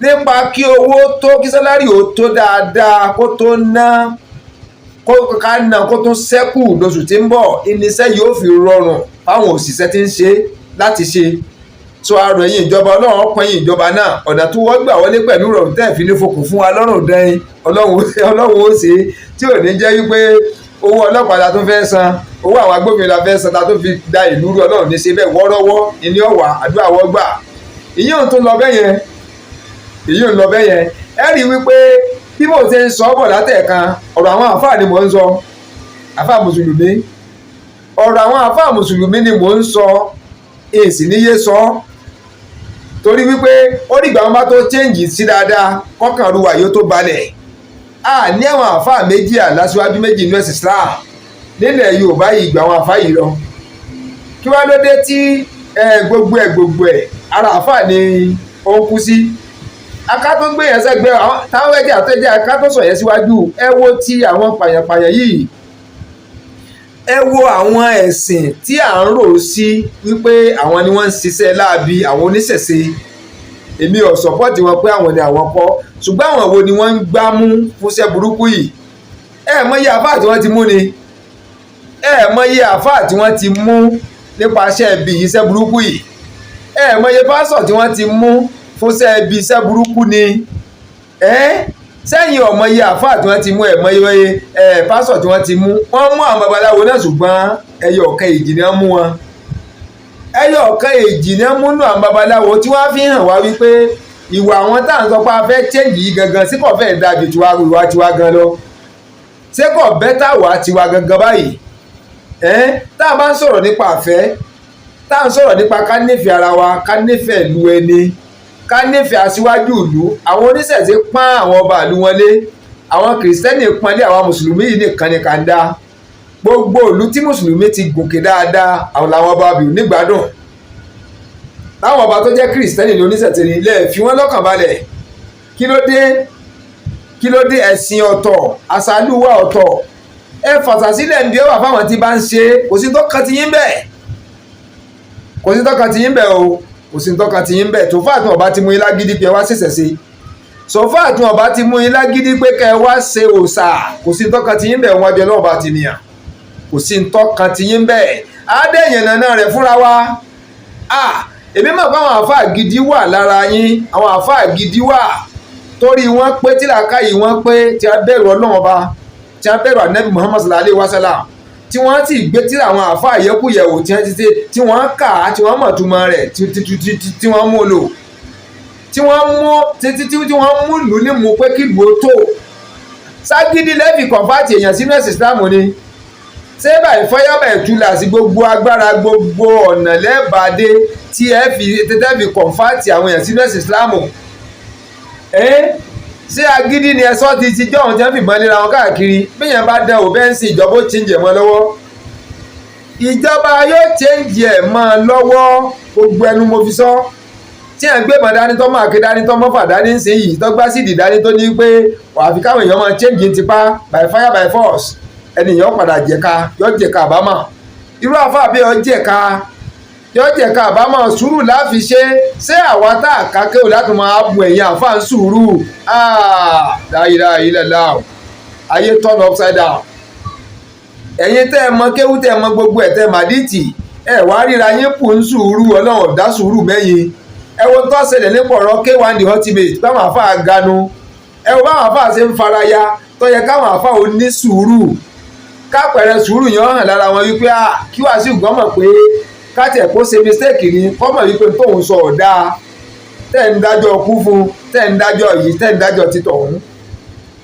nípa kí owó tó kí sálárì ó tó dáadáa kó tó ná ká ná kó tó ṣẹ́kù lóṣù tí ń bọ̀ iléeṣẹ́ yóò fi rọrùn fáwọn òṣìṣẹ́ tí ń ṣe láti ṣe tó àrò ẹ̀yìn ìjọba Ọlọ́run pẹ̀yìn ìjọba náà ọ̀nà tó wọ́n gbà wọlé pẹ̀lú rọrùn tẹ́ẹ̀ fi ní fokùn fún wa lọ́rùn dẹ́yìn Ọlọ́run ó ṣe tí ò ní jẹ́ wípé owó ọlọ́pàá la tún fẹ́ san owó àwọn agbófinró la fẹ́ san ta tó fi da ìlú rú Ọlọ́run ní ṣe bẹ́ẹ̀ wọ́ọ́rọ́wọ́ ìní ọ̀wà àdúrà wọ́n gbà ìyóò tó lọ bẹ́yẹn ẹ rí wípé bí mo ṣe ń sọ bọ̀ látẹ̀kan ọ̀rọ̀ àwọn àfáà ni mò ń sọ àfáà mùsùlùmí ọ̀rọ̀ àwọn àfáà mùsùlùmí ni mò ń sọ èsì níyé sọ torí wípé ó dìgbà wọn bá tó chẹ́ǹgì sí dáadáa kọ́kàn ruwa yóò tó balẹ̀ a ní àwọn àfáà méjì aláṣíwájú méjì inú ẹ̀sìn Islam nílẹ̀ Yorùbá yìí gbà àwọn àfáà yìí lọ kí wá ló dé tí gbogbo ẹ̀ ara àfáà ni ó ń kú sí akátó gbé yẹn sẹ́gbẹ́ táwọn ẹ̀jẹ̀ àtẹ̀jẹ̀ akátó sọ yẹn síwájú ẹ wo ti àwọn pàyànpàyàn yìí ẹ wo àwọn ẹ̀sìn tí à ń rò sí wípé àwọn ni wọ́n ń ṣiṣẹ́ láabi àwọn oníṣẹ̀ṣe èmi ò sọ́pọ́tì wọn pé àwọn ni àwọn kọ́ ṣùgbọ́n àwọn wo ni wọ́n ń gbá mú fúnṣẹ́ burúkú yìí mọyì àfáà tí wọ́n ti mú ni mọyì àfáà tí wọ́n ti mú nípasẹ̀ ibi iṣẹ́ burúkú yìí mọyì pásọ̀ tí wọ́n ti mú fúnṣẹ́ ibi iṣẹ́ burúkú ni sẹ́yìn ọmọye àfáà tí wọ́n ti mú mọyì pásọ̀ tí wọ́n ti mú wọ́n mú àwọn babaláwo náà ṣùgbọ́n ẹyọ ọ̀kan èjì ni wọ́n mú wọn ẹyọ ọ̀kan èjì ni wọ́n mú nù àwọn babaláwo tí wọ́n fi hàn wá wípé ìwà àwọn tá à ń sọ pé a fẹ́ change yìí gangan sí kò fẹ́ dájú tiwa gan lọ ṣé kò bẹ́tà wá tiwa gangan báyìí tá a bá ń sọ̀rọ̀ nípa àfẹ́ tá à ń sọ̀rọ̀ nípa ká nífẹ̀ẹ́ ara wa ká nífẹ̀ẹ́ ìlú ẹni ká nífẹ̀ẹ́ aṣíwájú ìlú àwọn oníṣẹ̀ṣe pọ́n àwọn ọba ìlú wọn lé àwọn kìrìsìtẹ́nì pọ́nlé àwọn mùsùlùmí yìí nìkan ní kàńdá gbogbo ìlú tí mùsùlùmí ti gòkè dáadáa àwọn làwọn ọba ìlú nígbàdùn láwọn ọba tó jẹ́ kìrìsìtẹ́nì ní oníṣẹ̀ṣe ilẹ̀ fi wọ́n lọ́kàn balẹ̀ kí ló dé ẹ̀sìn ọ̀tọ̀ àṣàlùwà ọ̀tọ̀ fàṣàsílẹ̀ ń bí ó wà fáwọn tí bá ń ṣe kò sí tó kan ti yín bẹ́ẹ̀ o kò sí tó kan ti yín bẹ́ẹ̀ tó fà tún ọba ti mú yín lágídí pé ẹ wá ṣẹ̀ṣẹ̀ ṣe sọfà tún ọba ti mú yín lágídí pé kẹ ẹ wá ṣe òòṣà kò sí tó kan ti yín bẹ́ẹ̀ wọn bí ọlọ́run bá ti nìyàn kò sí tó kan ti yín bẹ́ẹ̀ adéyàn náà rẹ̀ fúnra wa èmi mọ̀ pé àwọn àfáà gidi wà lára yín àwọn àfáà gidi wà torí wọ́n pé tí làákàyè wọ́n pé tí a bẹ̀rù ọlọ́run ọba tí a bẹ̀rù ànábì Muhammad sallallahu alaihi wasallam tí wọ́n ti gbé tí àwọn àfáà yẹkùyẹ̀wò tí wọ́n kà á tí wọ́n mọ̀ túmọ̀ rẹ̀ tí wọ́n mú lò tí wọ́n mú lù ní mú pé kí lù ó tó ságídí lẹ́fì kọ̀ǹfàtì èèyàn sínú ẹ̀sìn Islam ni ṣé báyìí fọyọ́bà ìtúlà sí gbogbo agbára gbogbo ọ̀nà lẹ́bàdé tí ẹ fi kọ̀ǹfàtì àwọn èèyàn sínú ẹ̀sìn Islam ṣé agídí ni ẹ̀sọ́ ti jọ́ ohun tí wọ́n fi mọ́ lera wọn káàkiri bíyàn bá dán òbẹ́ ń sin ìjọba ó ti ń jẹ̀ wọ́n lọ́wọ́ ìjọba yóò change ẹ̀ mọ́ ọ lọ́wọ́, gbogbo ẹnu mo fi sọ. Tí ẹ̀ ń gbé ìbọn dání tó máa ké dání tó mọ́fà dání sí yìí tó gbá sídìí dání tó ní pé wà á fi káwọn èèyàn máa change tipa by fire by force, ẹnìyàn padà jẹ̀ka yóò jẹ̀ka àbámọ̀. Irú àfáà bí yóò jẹ̀ka àbámọ̀, sùúrù láfi ṣe. Ṣé àwa tá a ká kéwò láti máa bu ẹ̀yìn àfáà ń sùúrù? La ilaha illallah, ayé turn upside down. Ẹ̀yin tẹ́ ẹ mọ kéwú tẹ́ ẹ mọ gbogbo ẹ̀ tẹ́ màdìtì ẹ wá ríra yín kù ń sùúrù, Ọlọ́run dá sùúrù mẹ́yìn. Ẹ wo tó ṣẹlẹ̀ nípa ọ̀rọ̀ K1 the ultimate báwọn àfáà ganu, ẹ wo báwọn àfáà ṣe ń faraya tó yẹ káwọn àfáà ò ní sùúrù. Kápẹ̀rẹ̀ sùúrù yẹn hàn lára wọn wípé kí wàá sì gbọ́n mọ̀ pé káàtì kó ṣe mistake ni kọ́mọ̀ wípé tóun sọ ọ̀dà, tẹ́ ń dájọ́ kú fún, tẹ́ ń dájọ́ yìí, tẹ́ ń dájọ́ títọ̀ ọ̀hún.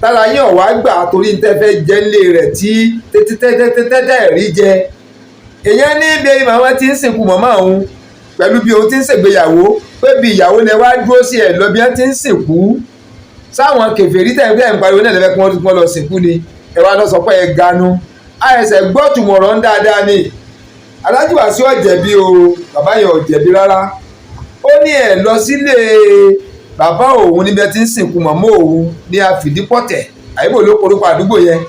Tára yín ọ̀wá gbà torí tẹ́ fẹ́ jẹ́ ńlé rẹ̀ tí tẹ́tẹ́ rí jẹ. Èèyàn ní ibi màmá ti ń sìnkú màmá òun pẹ̀lú bí òun ti ń ṣègbéyàwó, pé bí ìyàwó lẹ wá dúró sí ẹ̀ lọ bí wọ́n ti ń sìnkú. Sáwọn kèfèrí tẹ̀ ń pariwo náà lẹ́fẹ̀ẹ́ kí wọ́n lọ sìnkú ni ẹ wá lọ sọ pé ẹ ganu. Àìsẹ̀ gbọ́ tùmọ̀rọ̀ ń dáadáa ni. Alhaji Wasiu ọ̀jẹ̀bi o, bàbá yẹn ọ̀jẹ̀bi rárá. Ó ní ẹ̀ lọ sílé bàbá òun níbẹ̀ tí ń sìnkú mọ̀mọ́ òun ní Àfìdípọ̀tẹ̀ àyíbò ló korúkọ àdúgbò yẹn.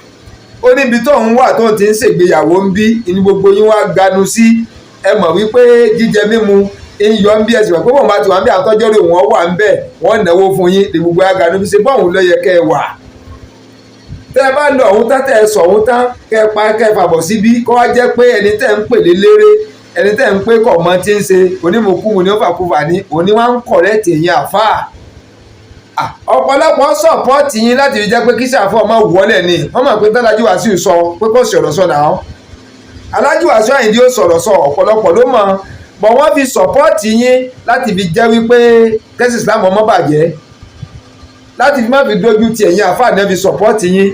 Ó níbi tóun wà tóun ti ń ṣègbéyàwó ń bí ní gbogbo yín wá ganu sí. Ẹ mọ̀ wípé jíjẹ mímu ń yọ ń bí ẹ̀sìn pé bọ́n bá ti wà ń bí àtọ́jọ́rò wọn wà ń bẹ̀ wọ́n náwó fún yín ní gbogbo aganu bí ṣe bọ́ọ̀hún ló yẹ kẹ́ ẹ wà. Tẹ́ ẹ bá lọ ọ̀hún tán tẹ́ ẹ sọ ọ̀hún tán kẹ́ ẹ pa kẹ́ ẹ fàbọ̀ síbí kọ́ wá jẹ́ pé ẹni tẹ́ ń pè lé léré, ẹni tẹ́ ń pè kọ̀ mọ́ tí ń ṣe onímọ̀kúmu ni ó fàkúfà ní òní wá ń kọ̀rẹ́tì ẹ̀yìn àfáà. Ọ̀pọ̀lọpọ̀ sọ̀pọ́ọ̀tì yín láti fi jẹ́ pé kí sàfọ́ ọmọ wọlé ni wọ́n mọ̀ pé Alhaji Wasiu sọ pé kò sọ̀rọ̀ sọ náà. Alhaji Wasiu Àyìndé ó sọ̀rọ̀ sọ ọ̀pọ̀lọpọ̀ ló mọ̀, bọ̀ wọ́n fi sọ̀pọ́ọ̀tì yín láti fi jẹ́ wípé kẹ́sì Islam ọmọ bàjẹ́, láti fi má fi dójú ti ẹ̀yìn àfáà náà fi sọ̀pọ́ọ̀tì yín.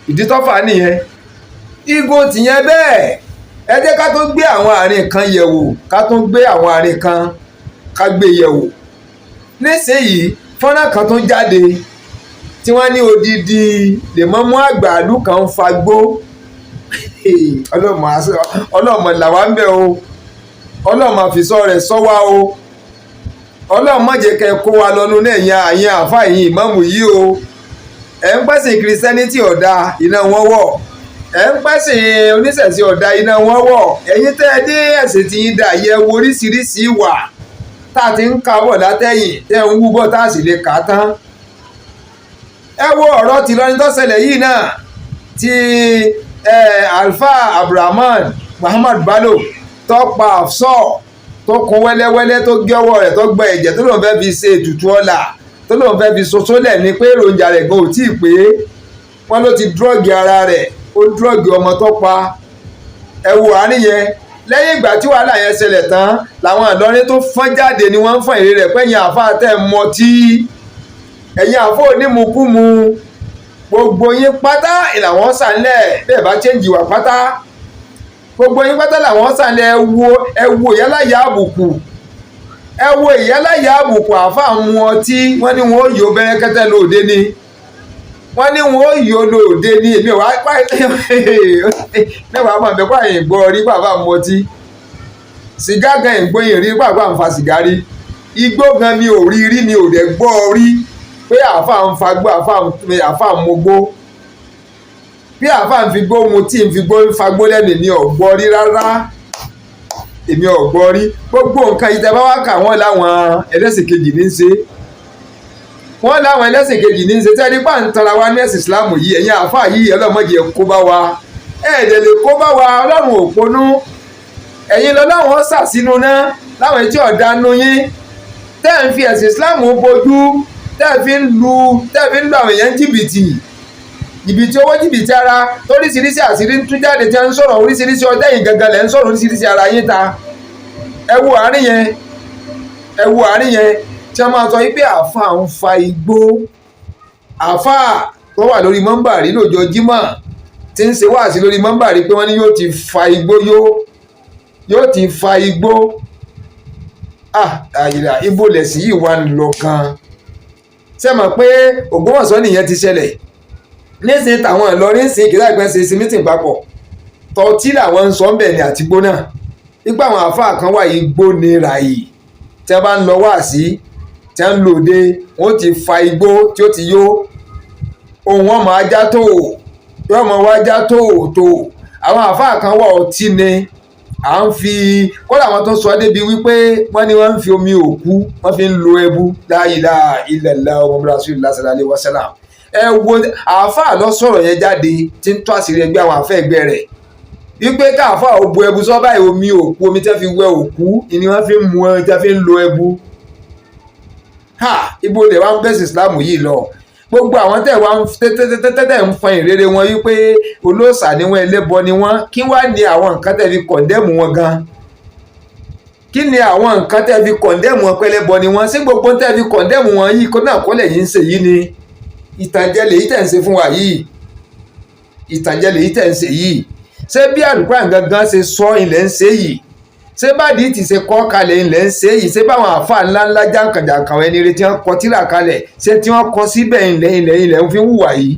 Ìdí tọ́fà nìyẹn. Igo tìyẹn bẹ́ẹ̀ ẹ jẹ́ ká tó gbé àwọn àárín kan yẹ̀wò, ká tó gbé àwọn àárín kan ká gbé yẹ̀wò. Nísìnyìí fọ́nrán kan tó jáde tí wọ́n ní odidi lèmọ́mú àgbà ìlú kan ń fagbó. Ọlọ́mọ làwa ń bẹ̀ o, ọlọ́mọ àfisọ́ rẹ̀ sọ́wá o, ọlọ́mọ jẹ́ kẹ́ kó wa lọ́nu náà àyìn àfáà yìí ìmáàmù yìí o. Ẹ̀ ń pẹ̀sìn kìrìsìtẹ́nìtì ọ̀dà iná wọn wọ̀, ẹ̀ ń pẹ̀sìn oníṣẹ̀ṣe ọ̀dà iná wọn wọ̀. Ẹ̀yin tẹ́ ẹ dé ẹ̀sìn tí yín dà yẹ wo oríṣiríṣi ìwà tá a ti ń ka bọ̀ látẹ̀yìn tẹ́ ń wú bọ̀ tá a sì lè kà á tán. Ẹ wo ọ̀rọ̀ tìlọrin tó ṣẹlẹ̀ yìí náà ti Alfa Abdulrahman Muhammad Bello tó pa Afsọ tó kun wẹ́lẹ́wẹ́lẹ́ tó gé ọwọ́ rẹ̀ tó gbẹ ẹ̀jẹ̀ tó lóun fẹ́ fi ṣe ètùtù ọlà tó lóun fẹ́ fi soso lẹ̀ ní pé èròjà rẹ̀ gan ò tí ì pé wọ́n ló ti dúrọ́ọ̀gì ara rẹ̀, ó dúrọ́ọ̀gì ọmọ tó pa. Ẹ wo àárín yẹn lẹ́yìn ìgbà tí wàhálà yẹn ṣẹlẹ̀ tán làwọn Ìlọrin tó fọ́n jáde ni wọ́n ń fọ́n èrè rẹ̀ pẹ́yìn àfáà tẹ́ mọtí, ẹ̀yin àfáà onímukúmu gbogbo yín pátá ìlàwọ́n sànlẹ̀ bẹ́ẹ̀ bá chẹ́ǹjì wà pátá gbogbo yín pátá làwọn sànlẹ̀ ẹ wo ìyálàyà àbùkù, ẹ wo ìyálàyà àbùkù àfáà mu ọtí wọ́n ní wọ́n yóò bẹ́rẹ́kẹ́tẹ́ lóde ni, wọ́n ní wọ́n yóò lóde ní èmi wàá pa mẹ́wàá máa bẹ̀ pààyàn ìgbọ́ rí bàbá mọtí, sìgá gan ìgbóyin rí bàbá ń fa sìgá rí, igbó gan mi ò rí mi ò dẹ̀ gbọ́ rí pé àáfàá ń fagbó àáfàá ń mogbó, bí àáfàá ń fi gbó mu tí ń fi gbó fagbó lẹ́nu èmi ò gbọ́ rí rárá, èmi ò gbọ́ rí. Gbogbo nǹkan ìtẹ́ bá wá kà wọ́n láwọn ẹlẹ́sìn kejì ní í ṣe, wọ́n láwọn ẹlẹ́sìn kejì ní í ṣe tẹ́lẹ̀ bá ń tara wa ní ẹ̀sìn ìsìláàmù yìí ẹ̀yin àáfàá yìí ọlọ́mọdé kó bá wa ẹ̀ẹ́dẹ̀ lè kó bá wa ọlọ́run òponú ẹ̀yin lọ láwọn sàsínú náà láwọn etí ọ̀dánú yín tẹ́ ń fi ẹ̀sìn ìsìláàmù bojú tẹ́ fi ń lu àwọn èèyàn jìbìtì owó jìbìtì ara toríṣiríṣi àṣírí ń tú jáde tí wọ́n ń sọ̀rọ̀ oríṣiríṣi ọjọ́ yìí gangan lẹ̀ ń sọ̀rọ̀ oríṣiríṣi ara yín ta. Ẹ wo àárín yẹn tí wọ́n máa sọ wípé àáfàá ń fa igbó, àáfàá tó wà lórí mọ́ńbàrí lọ́jọ́ Jímọ̀ tí ń ṣe wáàsí lórí mọ́ńbàrí pé wọ́n ní yóò ti fa igbó yóò ti fa igbó. Àyìnlá ibo lẹ̀sìn yìí wà ń lọ kan ṣe mọ̀ pé Ògbómọ̀ṣọ́ nìyẹn ti ṣẹlẹ̀ nísìnyí táwọn Ìlọrin sìn kí láìpẹ́ ṣe sí mítìn papọ̀ tọ́tí làwọn ń sọ ń bẹ̀ ní àti gbóná nígbà àwọn àáfàá kan wà yìí gbónira yìí tí wọ́n bá ń lọ wá sí tí wọ́n ń lòde wọ́n ti fa igbó tí ó ti yó ohun wọn máa já tó yóò máa wá já tó àwọn àáfàá kan wà ọtí ni à ń fi kódà wọn tó sọ débi wípé wọ́n ní wọ́n ń fi omi òkú wọ́n fi ń lo ẹbu la ilaha illallah Muhammadur Rasulullah sallallahu alaihi wasallam ẹ wo àáfàá lọ sọ̀rọ̀ yẹn jáde tí ń tó àṣírí ẹgbẹ́ àwọn àfẹ́ ẹgbẹ́ rẹ̀ wípé káàfàá ò bu ẹbu sọ báyìí omi òkú omi tẹ́ fi wẹ òkú ni wọ́n fi ń mu ẹ tẹ́ fi ń lo ẹbu ibo lè wá ń bẹ́sì Islam yìí lọ gbogbo àwọn tẹ̀ wá tẹ́tẹ́ ń fọn ìrere wọn wípé olóòṣà ni wọ́n ẹlẹ́bọ ni wọ́n kí wá ní àwọn nǹkan tẹ́ fi kọ̀ndẹ́mù wọn gan kí ni àwọn nǹkan tẹ́ fi kọ̀ndẹ́mù wọn pẹ́lẹ́bọ ni wọ́n sí gbogbo tẹ́ fi kọ̀ndẹ́mù wọn yìí kó náà kọ́lẹ̀ yìí ń ṣe yìí ni ìtànjẹ lèyí tẹ̀ ń ṣe fún wa yìí ìtànjẹ lèyí tẹ̀ ń ṣe yìí ṣé bí Al-Qur'an gangan ṣe sọ ilẹ̀ ń ṣe yìí ṣé bádìí ti ṣe kọ́ kalẹ̀ ilẹ̀ ń ṣe yìí ṣé báwọn àáfàá ńláńlá jàǹkàjàǹkà ẹni rẹ tí wọ́n kọ tírà kalẹ̀ ṣé tí wọ́n kọ síbẹ̀ ilẹ̀ ń fi hùwà yìí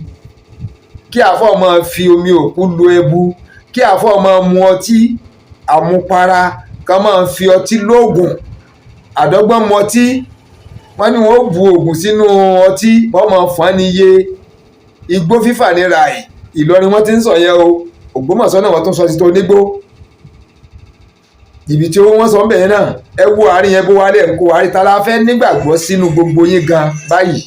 kí àáfàá ọmọ fi omi òkú lo ẹbu kí àáfàá ọmọ mu ọtí àmupara ká máa fi ọtí lóògùn àdọ́gbọ́n mọtí wọ́n ní wọ́n bu oògùn sínú ọtí wọ́n máa fọ́n níye igbó fífà ní ràì Ìlọrin wọ́n ti ń sọ yẹn o Ògbómọ̀ṣọ́ náà wọ́n tún sọ sí tó nígbó ibi tí wọ́n sọ ń bẹ̀yẹn náà ẹ wo àárín yẹn bó wálé ẹ̀ ń kó wárí ta la fẹ́ nígbàgbọ́ sínú gbogbo yín gan báyìí